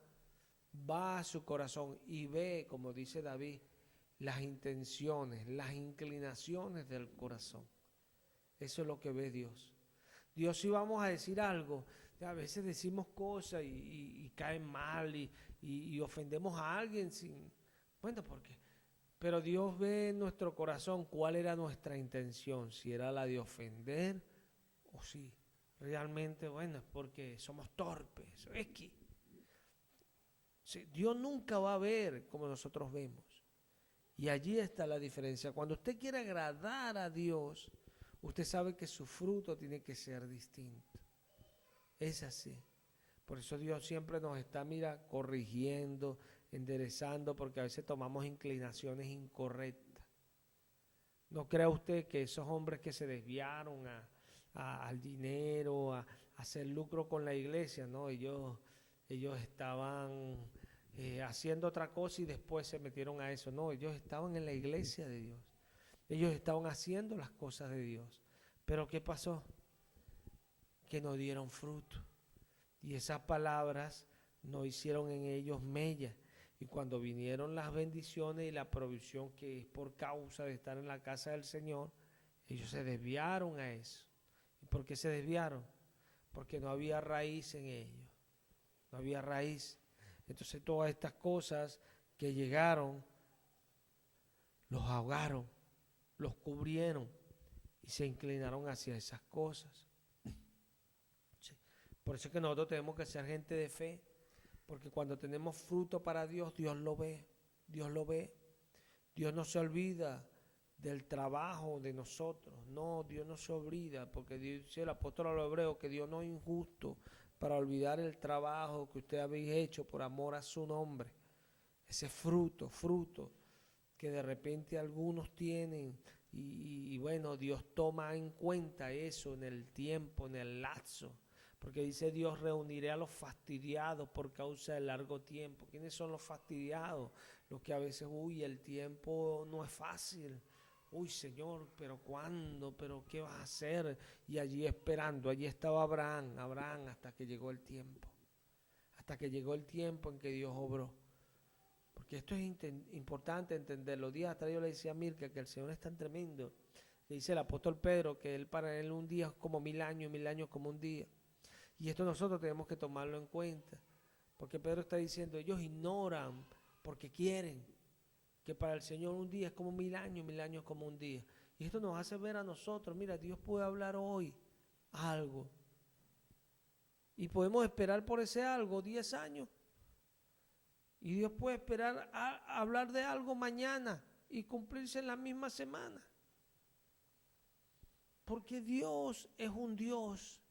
va a su corazón y ve, como dice David, las intenciones, las inclinaciones del corazón. Eso es lo que ve Dios. Dios, si vamos a decir algo, a veces decimos cosas y caen mal y ofendemos a alguien sin... Bueno, ¿por qué? Pero Dios ve en nuestro corazón cuál era nuestra intención, si era la de ofender o si realmente, bueno, es porque somos torpes. Es que sí, Dios nunca va a ver como nosotros vemos. Y allí está la diferencia. Cuando usted quiere agradar a Dios, usted sabe que su fruto tiene que ser distinto. Es así. Por eso Dios siempre nos está, corrigiendo, enderezando, porque a veces tomamos inclinaciones incorrectas. No crea usted que esos hombres que se desviaron al dinero, a hacer lucro con la iglesia, ¿no? Ellos estaban haciendo otra cosa y después se metieron a eso. No, ellos estaban en la iglesia de Dios. Ellos estaban haciendo las cosas de Dios. Pero ¿qué pasó? Que no dieron fruto. Y esas palabras no hicieron en ellos mella. Y cuando vinieron las bendiciones y la provisión que es por causa de estar en la casa del Señor, ellos se desviaron a eso. ¿Y por qué se desviaron? Porque no había raíz en ellos. No había raíz. Entonces todas estas cosas que llegaron, los ahogaron, los cubrieron y se inclinaron hacia esas cosas. Sí. Por eso es que nosotros tenemos que ser gente de fe, porque cuando tenemos fruto para Dios, Dios lo ve, Dios lo ve. Dios no se olvida del trabajo de nosotros. No, Dios no se olvida, porque dice el apóstol a los hebreos que Dios no es injusto para olvidar el trabajo que usted habéis hecho por amor a su nombre. Ese fruto que de repente algunos tienen y bueno, Dios toma en cuenta eso en el tiempo, en el lapso. Porque dice Dios: reuniré a los fastidiados por causa del largo tiempo. ¿Quiénes son los fastidiados? Los que a veces, el tiempo no es fácil. Señor, pero ¿cuándo? ¿Pero qué vas a hacer? Y allí esperando, allí estaba Abraham, hasta que llegó el tiempo. Hasta que llegó el tiempo en que Dios obró. Porque esto es importante entenderlo. Días atrás yo le decía a Mirka que el Señor es tan tremendo. Le dice el apóstol Pedro que para él un día es como 1000 años, 1000 años como un día. Y esto nosotros tenemos que tomarlo en cuenta. Porque Pedro está diciendo: ellos ignoran porque quieren. Que para el Señor un día es como 1000 años, 1000 años como un día. Y esto nos hace ver a nosotros: mira, Dios puede hablar hoy algo. Y podemos esperar por ese algo 10 años. Y Dios puede esperar a hablar de algo mañana y cumplirse en la misma semana. Porque Dios es un Dios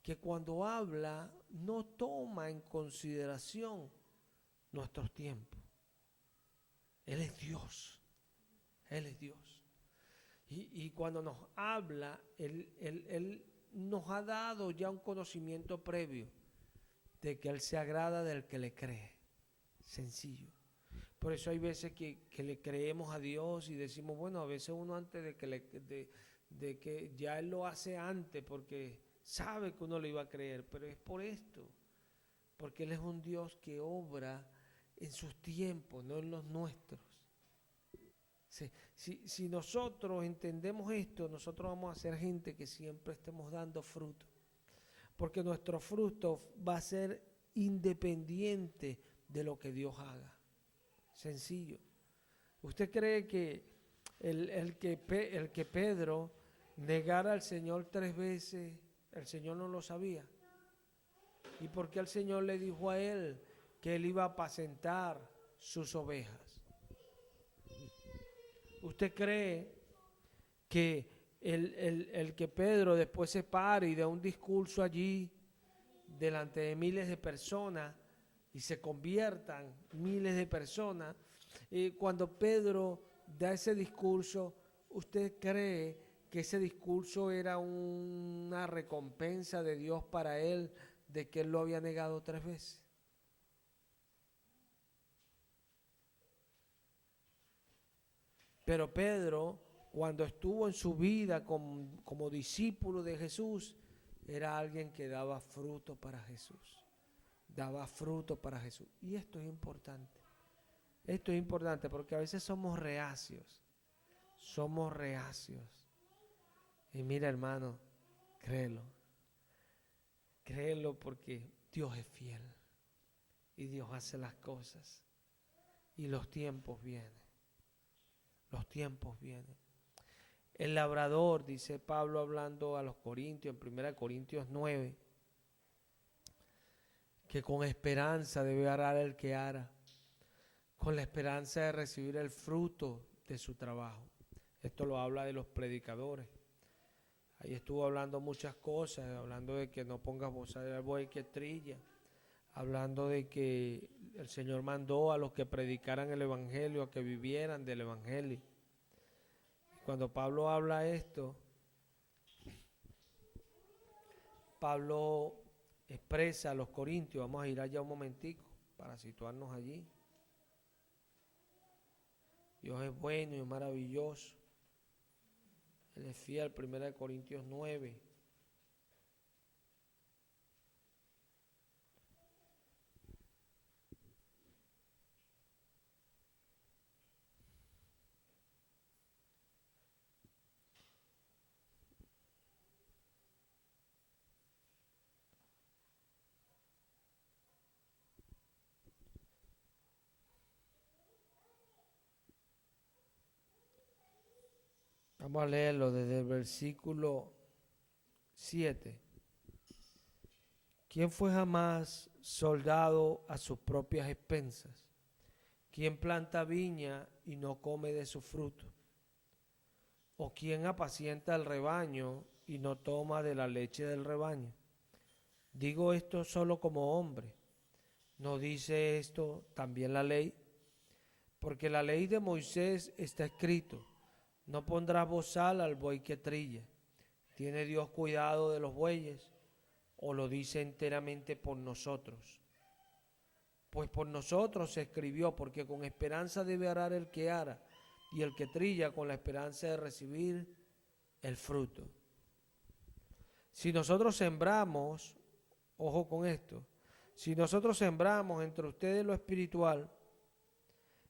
que cuando habla no toma en consideración nuestros tiempos. Él es Dios. Él es Dios. Y cuando nos habla, Él nos ha dado ya un conocimiento previo de que Él se agrada del que le cree. Sencillo. Por eso hay veces que le creemos a Dios y decimos, bueno, a veces uno antes de que ya Él lo hace antes porque sabe que uno le iba a creer, pero es por esto, porque Él es un Dios que obra en sus tiempos, no en los nuestros. Si nosotros entendemos esto, nosotros vamos a ser gente que siempre estemos dando fruto. Porque nuestro fruto va a ser independiente de lo que Dios haga. Sencillo. ¿Usted cree que el que Pedro negara al Señor 3 veces, el Señor no lo sabía? ¿Y por qué el Señor le dijo a él que él iba a apacentar sus ovejas? ¿Usted cree que el que Pedro después se pare y dé un discurso allí delante de miles de personas y se conviertan miles de personas, cuando Pedro da ese discurso, ¿usted cree que ese discurso era una recompensa de Dios para él de que él lo había negado 3 veces? Pero Pedro, cuando estuvo en su vida como discípulo de Jesús, era alguien que daba fruto para Jesús. Daba fruto para Jesús. Y esto es importante. Esto es importante porque a veces somos reacios. Somos reacios. Y mira, hermano, créelo. Créelo porque Dios es fiel. Y Dios hace las cosas. Y los tiempos vienen. Los tiempos vienen. El labrador, dice Pablo hablando a los Corintios, en 1 Corintios 9, que con esperanza debe arar el que ara, con la esperanza de recibir el fruto de su trabajo. Esto lo habla de los predicadores. Ahí estuvo hablando muchas cosas, hablando de que no pongas bozal al buey que trilla, hablando de que el Señor mandó a los que predicaran el Evangelio, a que vivieran del Evangelio. Cuando Pablo habla esto, Pablo expresa a los corintios, vamos a ir allá un momentico para situarnos allí. Dios es bueno y es maravilloso. Él es fiel, 1 Corintios 9. Vamos a leerlo desde el versículo 7. ¿Quién fue jamás soldado a sus propias expensas? ¿Quién planta viña y no come de su fruto? ¿O quién apacienta el rebaño y no toma de la leche del rebaño? Digo esto solo como hombre. ¿No dice esto también la ley? Porque la ley de Moisés está escrito: no pondrás bozal al buey que trilla. ¿Tiene Dios cuidado de los bueyes? ¿O lo dice enteramente por nosotros? Pues por nosotros se escribió, porque con esperanza debe arar el que ara, y el que trilla con la esperanza de recibir el fruto. Si nosotros sembramos, ojo con esto, si nosotros sembramos entre ustedes lo espiritual,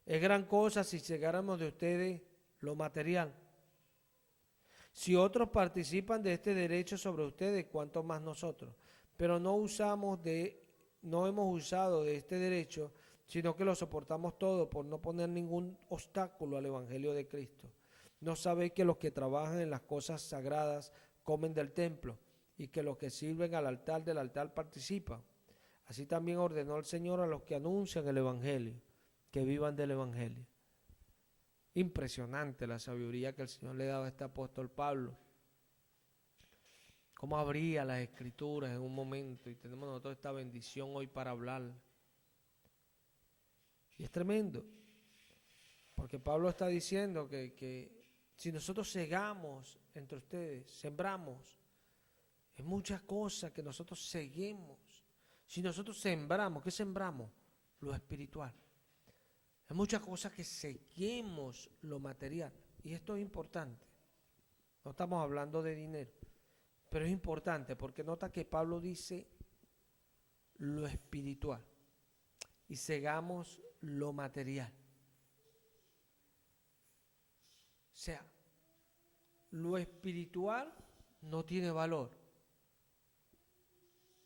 es gran cosa si segáramos de ustedes lo material. Si otros participan de este derecho sobre ustedes, ¿cuánto más nosotros? Pero no hemos usado de este derecho, sino que lo soportamos todo por no poner ningún obstáculo al Evangelio de Cristo. ¿No sabéis que los que trabajan en las cosas sagradas comen del templo, y que los que sirven al altar del altar participan? Así también ordenó el Señor a los que anuncian el Evangelio, que vivan del Evangelio. Impresionante la sabiduría que el Señor le daba a este apóstol Pablo. Cómo abría las escrituras en un momento, y tenemos nosotros esta bendición hoy para hablar. Y es tremendo, porque Pablo está diciendo que si nosotros segamos entre ustedes, sembramos, es muchas cosas que nosotros seguimos. Si nosotros sembramos, ¿qué sembramos? Lo espiritual. Hay muchas cosas que seguimos lo material. Y esto es importante. No estamos hablando de dinero. Pero es importante porque nota que Pablo dice lo espiritual. Y segamos lo material. sea, lo espiritual no tiene valor.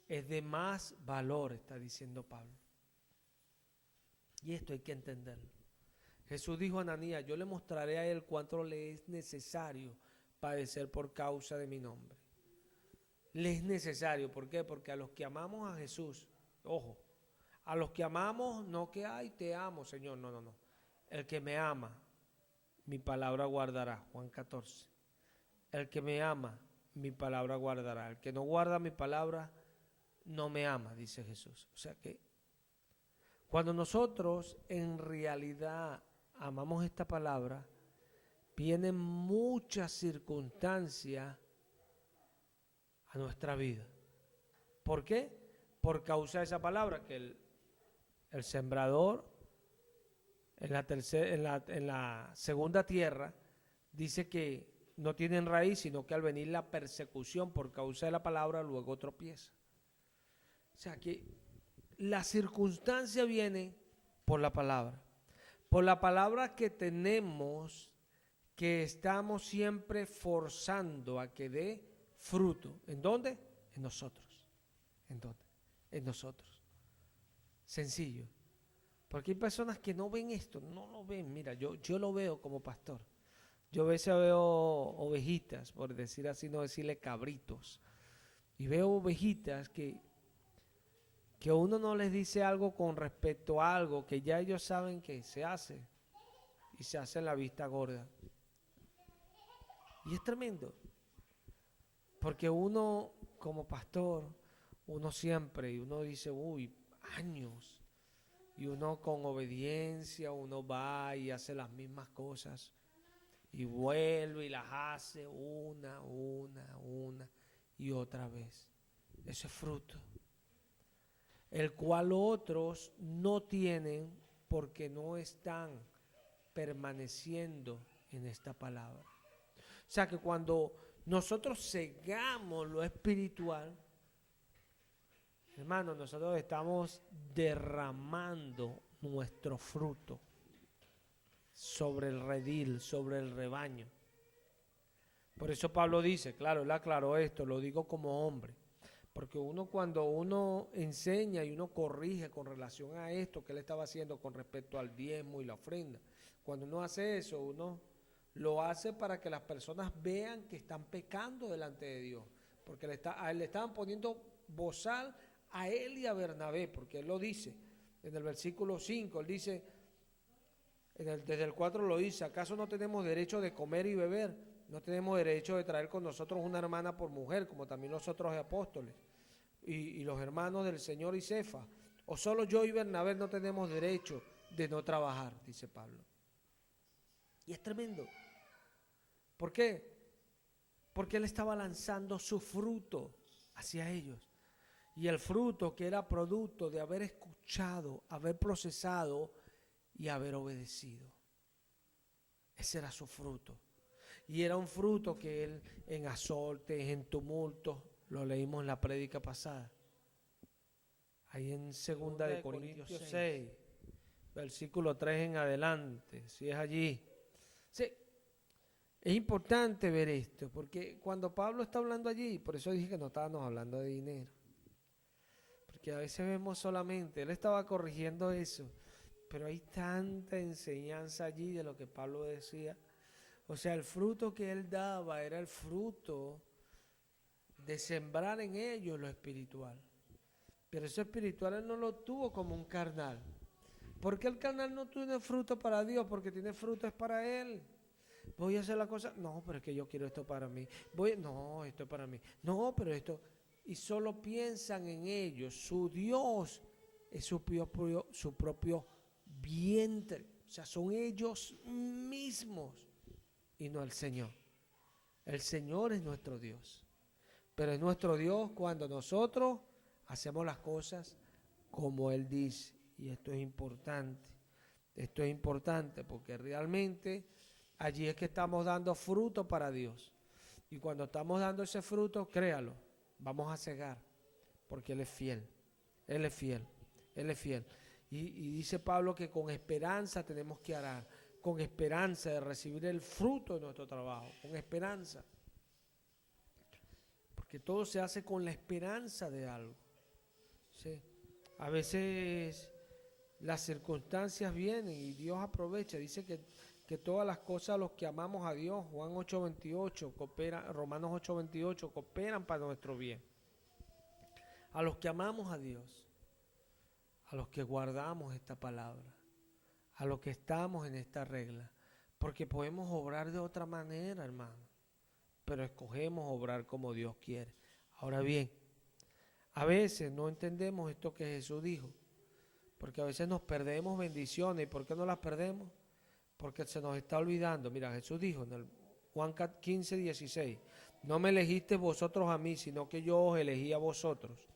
Es de más valor, está diciendo Pablo. Y esto hay que entenderlo. Jesús dijo a Ananías, yo le mostraré a él cuánto le es necesario padecer por causa de mi nombre. Le es necesario, ¿por qué? Porque a los que amamos a Jesús, ojo, a los que amamos, no que, ay, te amo, Señor, no. El que me ama, mi palabra guardará, Juan 14. El que me ama, mi palabra guardará. El que no guarda mi palabra, no me ama, dice Jesús. O sea que cuando nosotros en realidad amamos esta palabra, vienen muchas circunstancias a nuestra vida. ¿Por qué? Por causa de esa palabra, que el sembrador en la segunda tierra dice que no tienen raíz, sino que al venir la persecución por causa de la palabra, luego tropieza. O sea que la circunstancia viene por la palabra que tenemos, que estamos siempre forzando a que dé fruto. ¿En dónde? En nosotros. ¿En dónde? En nosotros. Sencillo. Porque hay personas que no ven esto, no lo ven. Mira, yo lo veo como pastor. Yo a veces veo ovejitas, por decir así, no decirle cabritos. Y veo ovejitas que uno no les dice algo con respecto a algo que ya ellos saben que se hace. Y se hace en la vista gorda. Y es tremendo. Porque uno, como pastor, uno siempre, y uno dice, uy, años. Y uno con obediencia, uno va y hace las mismas cosas. Y vuelve y las hace una y otra vez. Ese es fruto. El cual otros no tienen porque no están permaneciendo en esta palabra. O sea que cuando nosotros cegamos lo espiritual, hermano, nosotros estamos derramando nuestro fruto sobre el redil, sobre el rebaño. Por eso Pablo dice, claro, él aclaró esto, lo digo como hombre, porque cuando uno enseña y uno corrige con relación a esto que él estaba haciendo con respecto al diezmo y la ofrenda, cuando uno hace eso, uno lo hace para que las personas vean que están pecando delante de Dios, porque a él le estaban poniendo bozal a él y a Bernabé, porque él lo dice en el versículo 5, él dice, desde el 4 lo dice, ¿acaso no tenemos derecho de comer y beber? No tenemos derecho de traer con nosotros una hermana por mujer, como también los otros apóstoles y los hermanos del Señor y Cefa. O solo yo y Bernabé no tenemos derecho de no trabajar, dice Pablo. Y es tremendo. ¿Por qué? Porque él estaba lanzando su fruto hacia ellos. Y el fruto que era producto de haber escuchado, haber procesado y haber obedecido. Ese era su fruto. Y era un fruto que él en azotes, en tumultos, lo leímos en la prédica pasada. Ahí en 2 de Corintios 6, versículo 3 en adelante, si es allí. Sí, es importante ver esto, porque cuando Pablo está hablando allí, por eso dije que no estábamos hablando de dinero. Porque a veces vemos solamente, él estaba corrigiendo eso, pero hay tanta enseñanza allí de lo que Pablo decía. O sea, el fruto que él daba era el fruto de sembrar en ellos lo espiritual. Pero eso espiritual él no lo tuvo como un carnal. ¿Por qué el carnal no tiene fruto para Dios? Porque tiene fruto es para él. Voy a hacer la cosa, no, pero es que yo quiero esto para mí. No, esto es para mí. No, pero esto. Y solo piensan en ellos. Su Dios es su propio vientre. O sea, son ellos mismos y no el Señor. El Señor es nuestro Dios. Pero es nuestro Dios cuando nosotros hacemos las cosas como Él dice. Y esto es importante. Esto es importante porque realmente allí es que estamos dando fruto para Dios. Y cuando estamos dando ese fruto, créalo, vamos a cegar. Porque Él es fiel. Él es fiel. Él es fiel. Y dice Pablo que con esperanza tenemos que arar. con esperanza de recibir el fruto de nuestro trabajo, con esperanza. Porque todo se hace con la esperanza de algo. ¿Sí? A veces las circunstancias vienen y Dios aprovecha. Dice que todas las cosas, los que amamos a Dios, Juan 8:28, Romanos 8:28, cooperan para nuestro bien. A los que amamos a Dios, a los que guardamos esta palabra, a los que estamos en esta regla, porque podemos obrar de otra manera, hermano, pero escogemos obrar como Dios quiere. Ahora bien, a veces no entendemos esto que Jesús dijo, porque a veces nos perdemos bendiciones. ¿Y por qué no las perdemos? Porque se nos está olvidando. Mira, Jesús dijo en el Juan 15:16, no me elegisteis vosotros a mí, sino que yo os elegí a vosotros.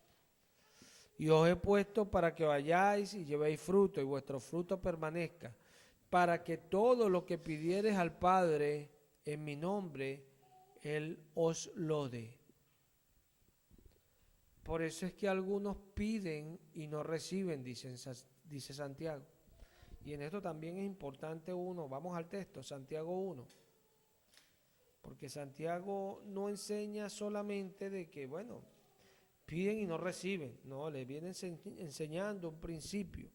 Y os he puesto para que vayáis y llevéis fruto, y vuestro fruto permanezca, para que todo lo que pidiereis al Padre en mi nombre, Él os lo dé. Por eso es que algunos piden y no reciben, dice Santiago. Y en esto también es importante vamos al texto, Santiago 1. Porque Santiago no enseña solamente de que, piden y no reciben. No, les viene enseñando un principio.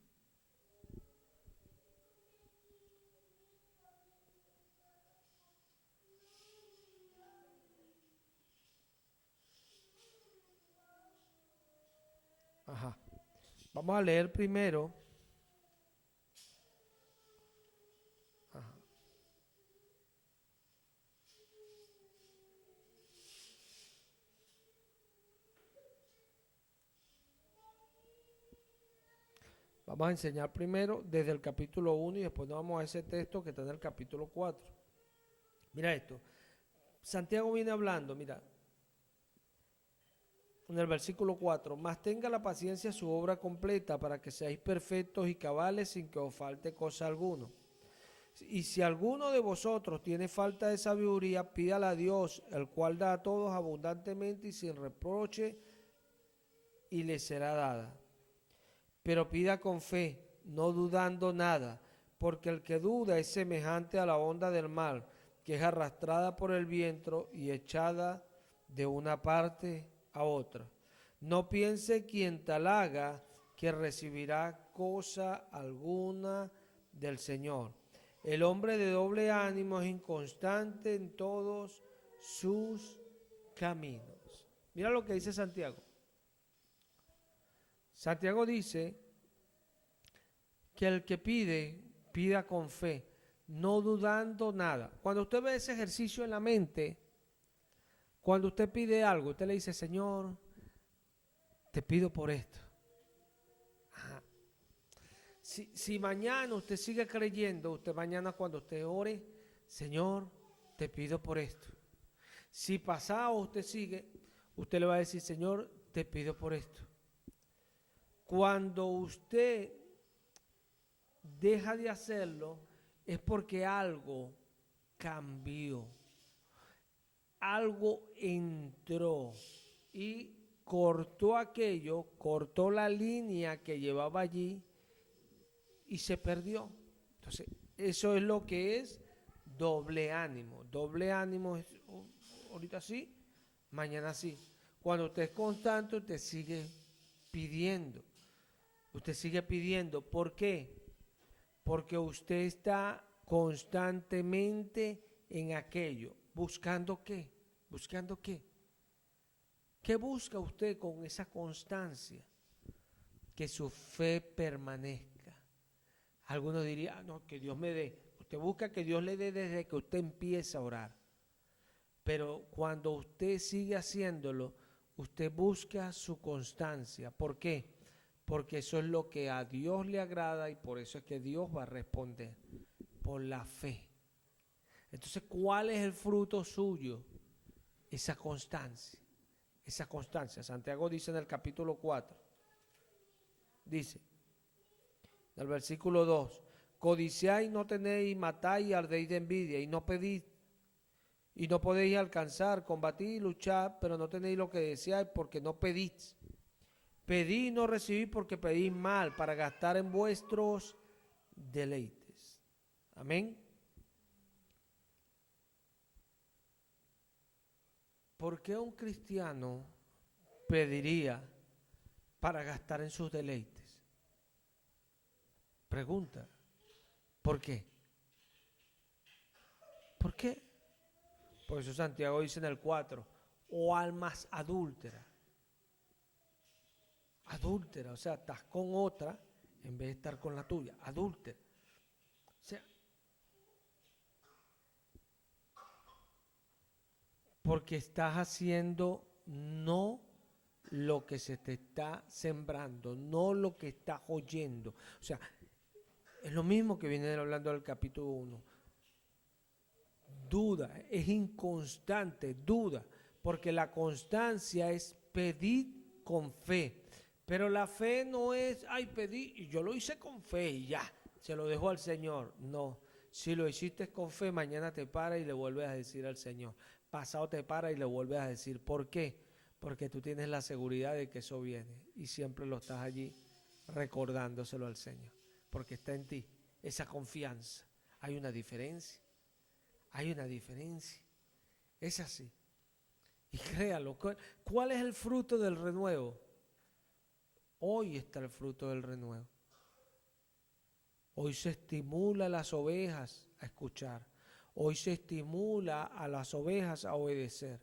Ajá. Vamos a leer primero. Ajá. Vamos a enseñar primero desde el capítulo 1 y después nos vamos a ese texto que está en el capítulo 4. Mira esto. Santiago viene hablando, mira, en el versículo 4, mas tenga la paciencia su obra completa para que seáis perfectos y cabales sin que os falte cosa alguna. Y si alguno de vosotros tiene falta de sabiduría, pídala a Dios, el cual da a todos abundantemente y sin reproche, y le será dada. Pero pida con fe, no dudando nada, porque el que duda es semejante a la onda del mar, que es arrastrada por el viento y echada de una parte a otra. No piense quien tal haga que recibirá cosa alguna del Señor. El hombre de doble ánimo es inconstante en todos sus caminos. Mira lo que dice Santiago. Santiago dice que el que pida con fe, no dudando nada. Cuando usted ve ese ejercicio en la mente, cuando usted pide algo, usted le dice, Señor, te pido por esto. Ajá. Si mañana usted sigue creyendo, usted mañana cuando usted ore, Señor, te pido por esto. Si pasado usted sigue, usted le va a decir, Señor, te pido por esto. Cuando usted deja de hacerlo, es porque algo cambió. Algo entró y cortó la línea que llevaba allí y se perdió. Entonces, eso es lo que es doble ánimo. Doble ánimo es ahorita sí, mañana sí. Cuando usted es constante, usted sigue pidiendo. Usted sigue pidiendo. ¿Por qué? Porque usted está constantemente en aquello. ¿Buscando qué? ¿Buscando qué? ¿Qué busca usted con esa constancia? Que su fe permanezca. Algunos dirían, no, que Dios me dé. Usted busca que Dios le dé desde que usted empieza a orar. Pero cuando usted sigue haciéndolo, usted busca su constancia. ¿Por qué? Porque eso es lo que a Dios le agrada y por eso es que Dios va a responder. Por la fe. Entonces, ¿cuál es el fruto suyo? Esa constancia. Esa constancia. Santiago dice en el capítulo 4. Dice, en el versículo 2. Codiciáis, no tenéis, matáis y ardéis de envidia y no pedís. Y no podéis alcanzar, combatir y luchar, pero no tenéis lo que deseáis porque no pedís. Pedí y no recibí porque pedís mal para gastar en vuestros deleites. Amén. ¿Por qué un cristiano pediría para gastar en sus deleites? Pregunta. ¿Por qué? ¿Por qué? Por eso Santiago dice en el 4, o almas adúlteras. Adúltera, o sea, estás con otra en vez de estar con la tuya, adúltera. O sea, porque estás haciendo no lo que se te está sembrando, no lo que estás oyendo. O sea, es lo mismo que viene hablando del capítulo 1. Duda, es inconstante, duda, porque la constancia es pedir con fe. Pero la fe no es, ay, pedí y yo lo hice con fe y ya, se lo dejo al Señor. No, si lo hiciste con fe, mañana te para y le vuelves a decir al Señor. Pasado te para y le vuelves a decir. ¿Por qué? Porque tú tienes la seguridad de que eso viene y siempre lo estás allí recordándoselo al Señor, porque está en ti esa confianza. Hay una diferencia. Hay una diferencia. Es así. Y créalo. ¿Cuál es el fruto del renuevo? Hoy está el fruto del renuevo. Hoy se estimula a las ovejas a escuchar. Hoy se estimula a las ovejas a obedecer.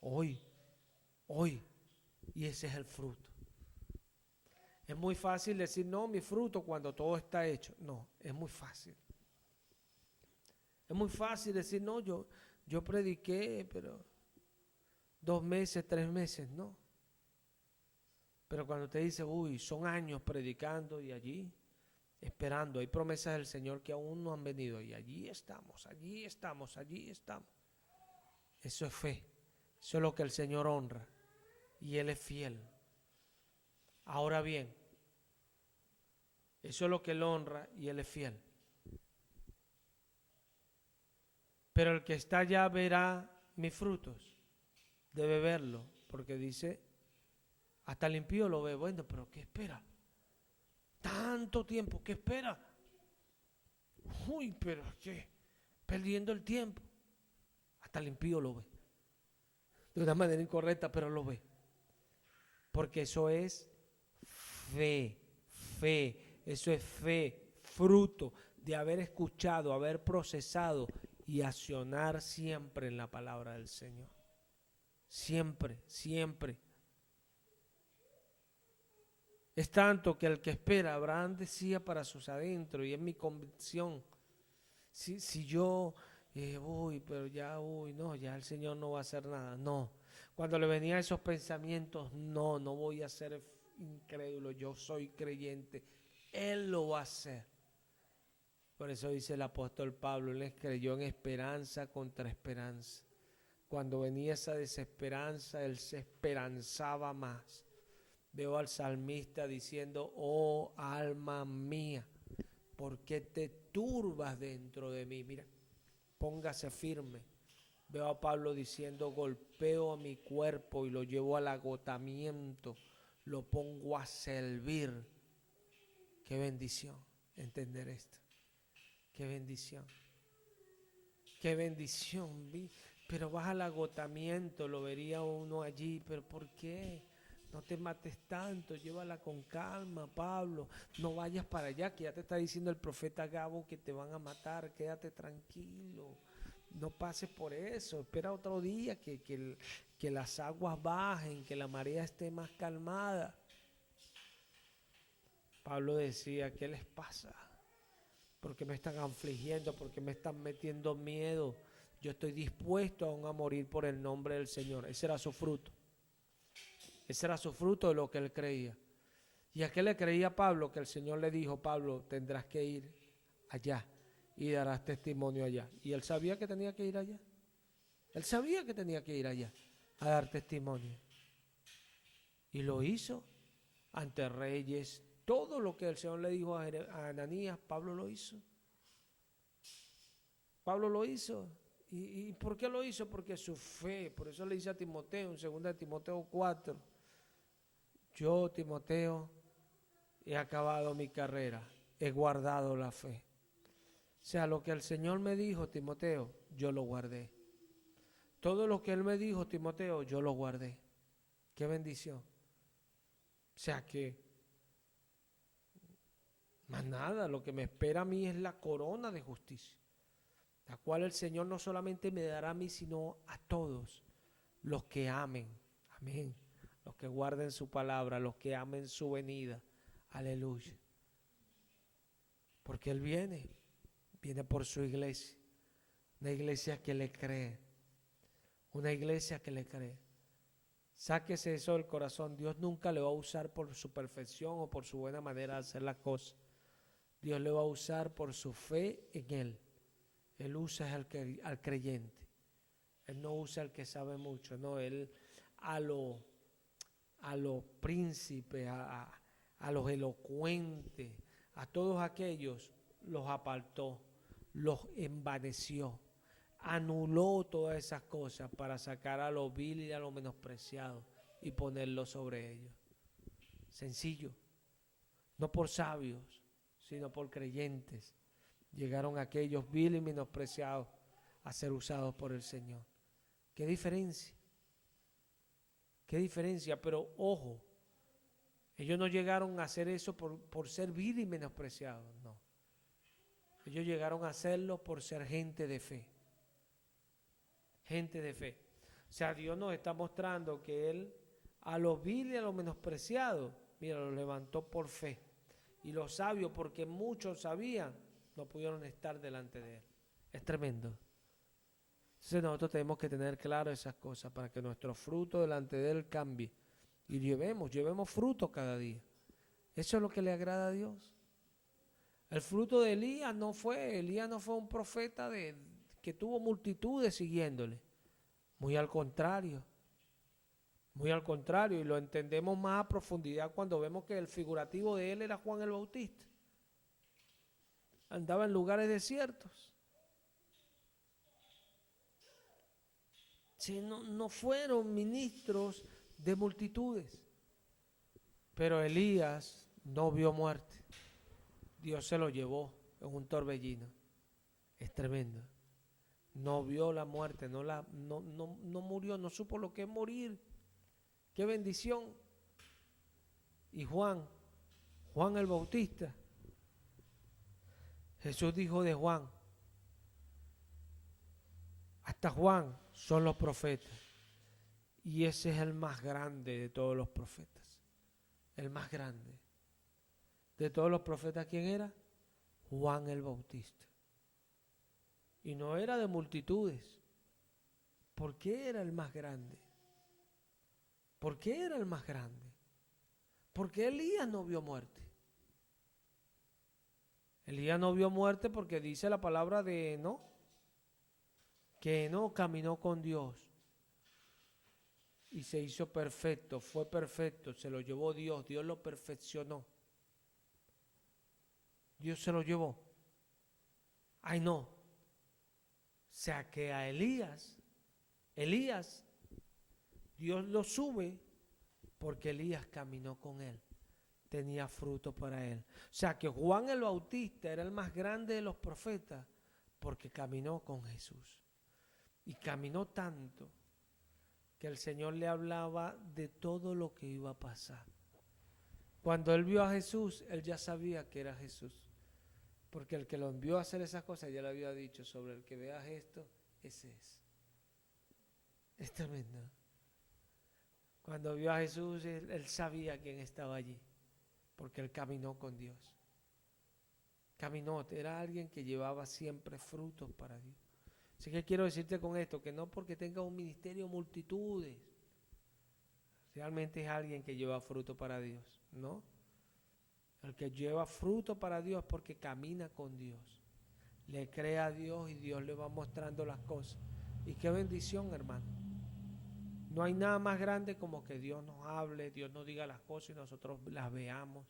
Hoy. Y ese es el fruto. Es muy fácil decir, no, mi fruto cuando todo está hecho. No, es muy fácil. Es muy fácil decir, no, yo prediqué, pero 2 meses, 3 meses, no. Pero cuando te dice, uy, son años predicando y allí, esperando, hay promesas del Señor que aún no han venido y allí estamos. Eso es fe, eso es lo que el Señor honra y Él es fiel. Ahora bien, eso es lo que Él honra y Él es fiel. Pero el que está allá verá mis frutos, debe verlo, porque dice, hasta el impío lo ve. Bueno, pero ¿qué espera? Tanto tiempo, ¿qué espera? Uy, pero ¿qué? Perdiendo el tiempo. Hasta el impío lo ve. De una manera incorrecta, pero lo ve. Porque eso es fe, eso es fe, fruto de haber escuchado, haber procesado y accionar siempre en la palabra del Señor. Siempre. Es tanto que el que espera, Abraham decía para sus adentros, y es mi convicción, si yo pero ya el Señor no va a hacer nada. No, cuando le venían esos pensamientos, no voy a ser incrédulo, yo soy creyente, Él lo va a hacer. Por eso dice el apóstol Pablo, Él creyó en esperanza contra esperanza. Cuando venía esa desesperanza, Él se esperanzaba más. Veo al salmista diciendo, oh alma mía, ¿por qué te turbas dentro de mí? Mira, póngase firme. Veo a Pablo diciendo, golpeo a mi cuerpo y lo llevo al agotamiento, lo pongo a servir. Qué bendición entender esto. Qué bendición. Pero vas al agotamiento, lo vería uno allí, pero ¿por qué? No te mates tanto, llévala con calma, Pablo. No vayas para allá, que ya te está diciendo el profeta Gabo que te van a matar. Quédate tranquilo. No pases por eso. Espera otro día que las aguas bajen, que la marea esté más calmada. Pablo decía, ¿qué les pasa? ¿Por qué me están afligiendo? ¿Por qué me están metiendo miedo? Yo estoy dispuesto aún a morir por el nombre del Señor. Ese era su fruto. Ese era su fruto de lo que él creía. ¿Y a qué le creía Pablo? Que el Señor le dijo, Pablo, tendrás que ir allá y darás testimonio allá. Y él sabía que tenía que ir allá. Él sabía que tenía que ir allá a dar testimonio. Y lo hizo ante reyes. Todo lo que el Señor le dijo a Ananías, Pablo lo hizo. Pablo lo hizo. ¿Y por qué lo hizo? Porque su fe. Por eso le dice a Timoteo, en 2 Timoteo 4, yo, Timoteo, he acabado mi carrera, he guardado la fe. sea, lo que el Señor me dijo, Timoteo, yo lo guardé. Todo lo que Él me dijo, Timoteo, yo lo guardé. Qué bendición. O sea que, más nada, lo que me espera a mí es la corona de justicia, la cual el Señor no solamente me dará a mí, sino a todos los que amen. Amén. Los que guarden su palabra, los que amen su venida. Aleluya. Porque Él viene por su iglesia. Una iglesia que le cree. Una iglesia que le cree. Sáquese eso del corazón. Dios nunca le va a usar por su perfección o por su buena manera de hacer las cosas. Dios le va a usar por su fe en Él. Él usa al creyente. Él no usa al que sabe mucho. No, Él a los príncipes, a los elocuentes, a todos aquellos los apartó, los envaneció, anuló todas esas cosas para sacar a lo vil y a lo menospreciado y ponerlo sobre ellos. Sencillo, no por sabios, sino por creyentes. Llegaron aquellos vil y menospreciados a ser usados por el Señor. ¿Qué diferencia? ¿Qué diferencia? Pero ojo, ellos no llegaron a hacer eso por ser vil y menospreciados, no. Ellos llegaron a hacerlo por ser gente de fe. Gente de fe. O sea, Dios nos está mostrando que Él a los vil y a los menospreciados, mira, los levantó por fe. Y los sabios, porque muchos sabían, no pudieron estar delante de Él. Es tremendo. Entonces nosotros tenemos que tener claro esas cosas para que nuestro fruto delante de Él cambie. Y llevemos fruto cada día. Eso es lo que le agrada a Dios. El fruto de Elías no fue un profeta que tuvo multitudes siguiéndole. Muy al contrario, y lo entendemos más a profundidad cuando vemos que el figurativo de él era Juan el Bautista. Andaba en lugares desiertos. Sí, no fueron ministros de multitudes. Pero Elías no vio muerte. Dios se lo llevó en un torbellino. Es tremendo. No vio la muerte, no murió, no supo lo que es morir. Qué bendición. Y Juan el Bautista. Jesús dijo de Juan, hasta Juan son los profetas. Y ese es el más grande de todos los profetas. El más grande. De todos los profetas, ¿quién era? Juan el Bautista. Y no era de multitudes. ¿Por qué era el más grande? ¿Por qué era el más grande? Porque Elías no vio muerte. Elías no vio muerte porque dice la palabra de Enoc, que Enoc caminó con Dios y se hizo perfecto, fue perfecto, se lo llevó Dios, Dios lo perfeccionó. Dios se lo llevó. Ay, no. O sea que a Elías, Dios lo sube porque Elías caminó con él. Tenía fruto para él. O sea que Juan el Bautista era el más grande de los profetas porque caminó con Jesús. Y caminó tanto que el Señor le hablaba de todo lo que iba a pasar. Cuando él vio a Jesús, él ya sabía que era Jesús. Porque el que lo envió a hacer esas cosas ya le había dicho, sobre el que veas esto, ese es. Es tremendo. Cuando vio a Jesús, él sabía quién estaba allí, porque él caminó con Dios. Caminó, era alguien que llevaba siempre frutos para Dios. Así que quiero decirte con esto, que no porque tenga un ministerio multitudes, realmente es alguien que lleva fruto para Dios, ¿no? El que lleva fruto para Dios porque camina con Dios. Le cree a Dios y Dios le va mostrando las cosas. Y qué bendición, hermano. No hay nada más grande como que Dios nos hable, Dios nos diga las cosas y nosotros las veamos.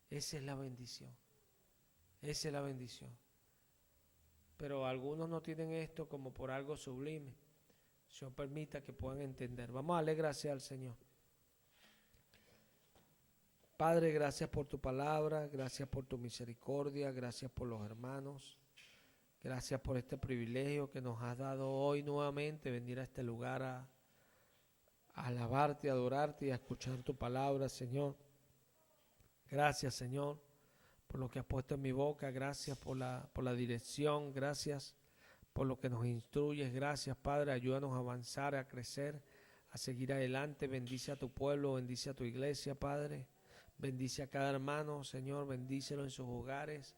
Esa es la bendición. Esa es la bendición. Pero algunos no tienen esto como por algo sublime. Dios permita que puedan entender. Vamos a darle gracias al Señor. Padre, gracias por tu palabra, gracias por tu misericordia, gracias por los hermanos. Gracias por este privilegio que nos has dado hoy nuevamente, venir a este lugar a alabarte, a adorarte y a escuchar tu palabra, Señor. Gracias, Señor, por lo que has puesto en mi boca. Gracias por la dirección. Gracias por lo que nos instruyes. Gracias, Padre. Ayúdanos a avanzar, a crecer, a seguir adelante. Bendice a tu pueblo, bendice a tu iglesia, Padre. Bendice a cada hermano, Señor. Bendícelo en sus hogares.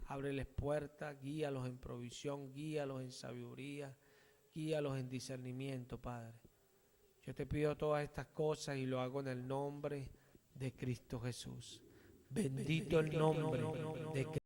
Ábreles puertas, guíalos en provisión, guíalos en sabiduría, guíalos en discernimiento, Padre. Yo te pido todas estas cosas y lo hago en el nombre de Cristo Jesús. Bendito el nombre de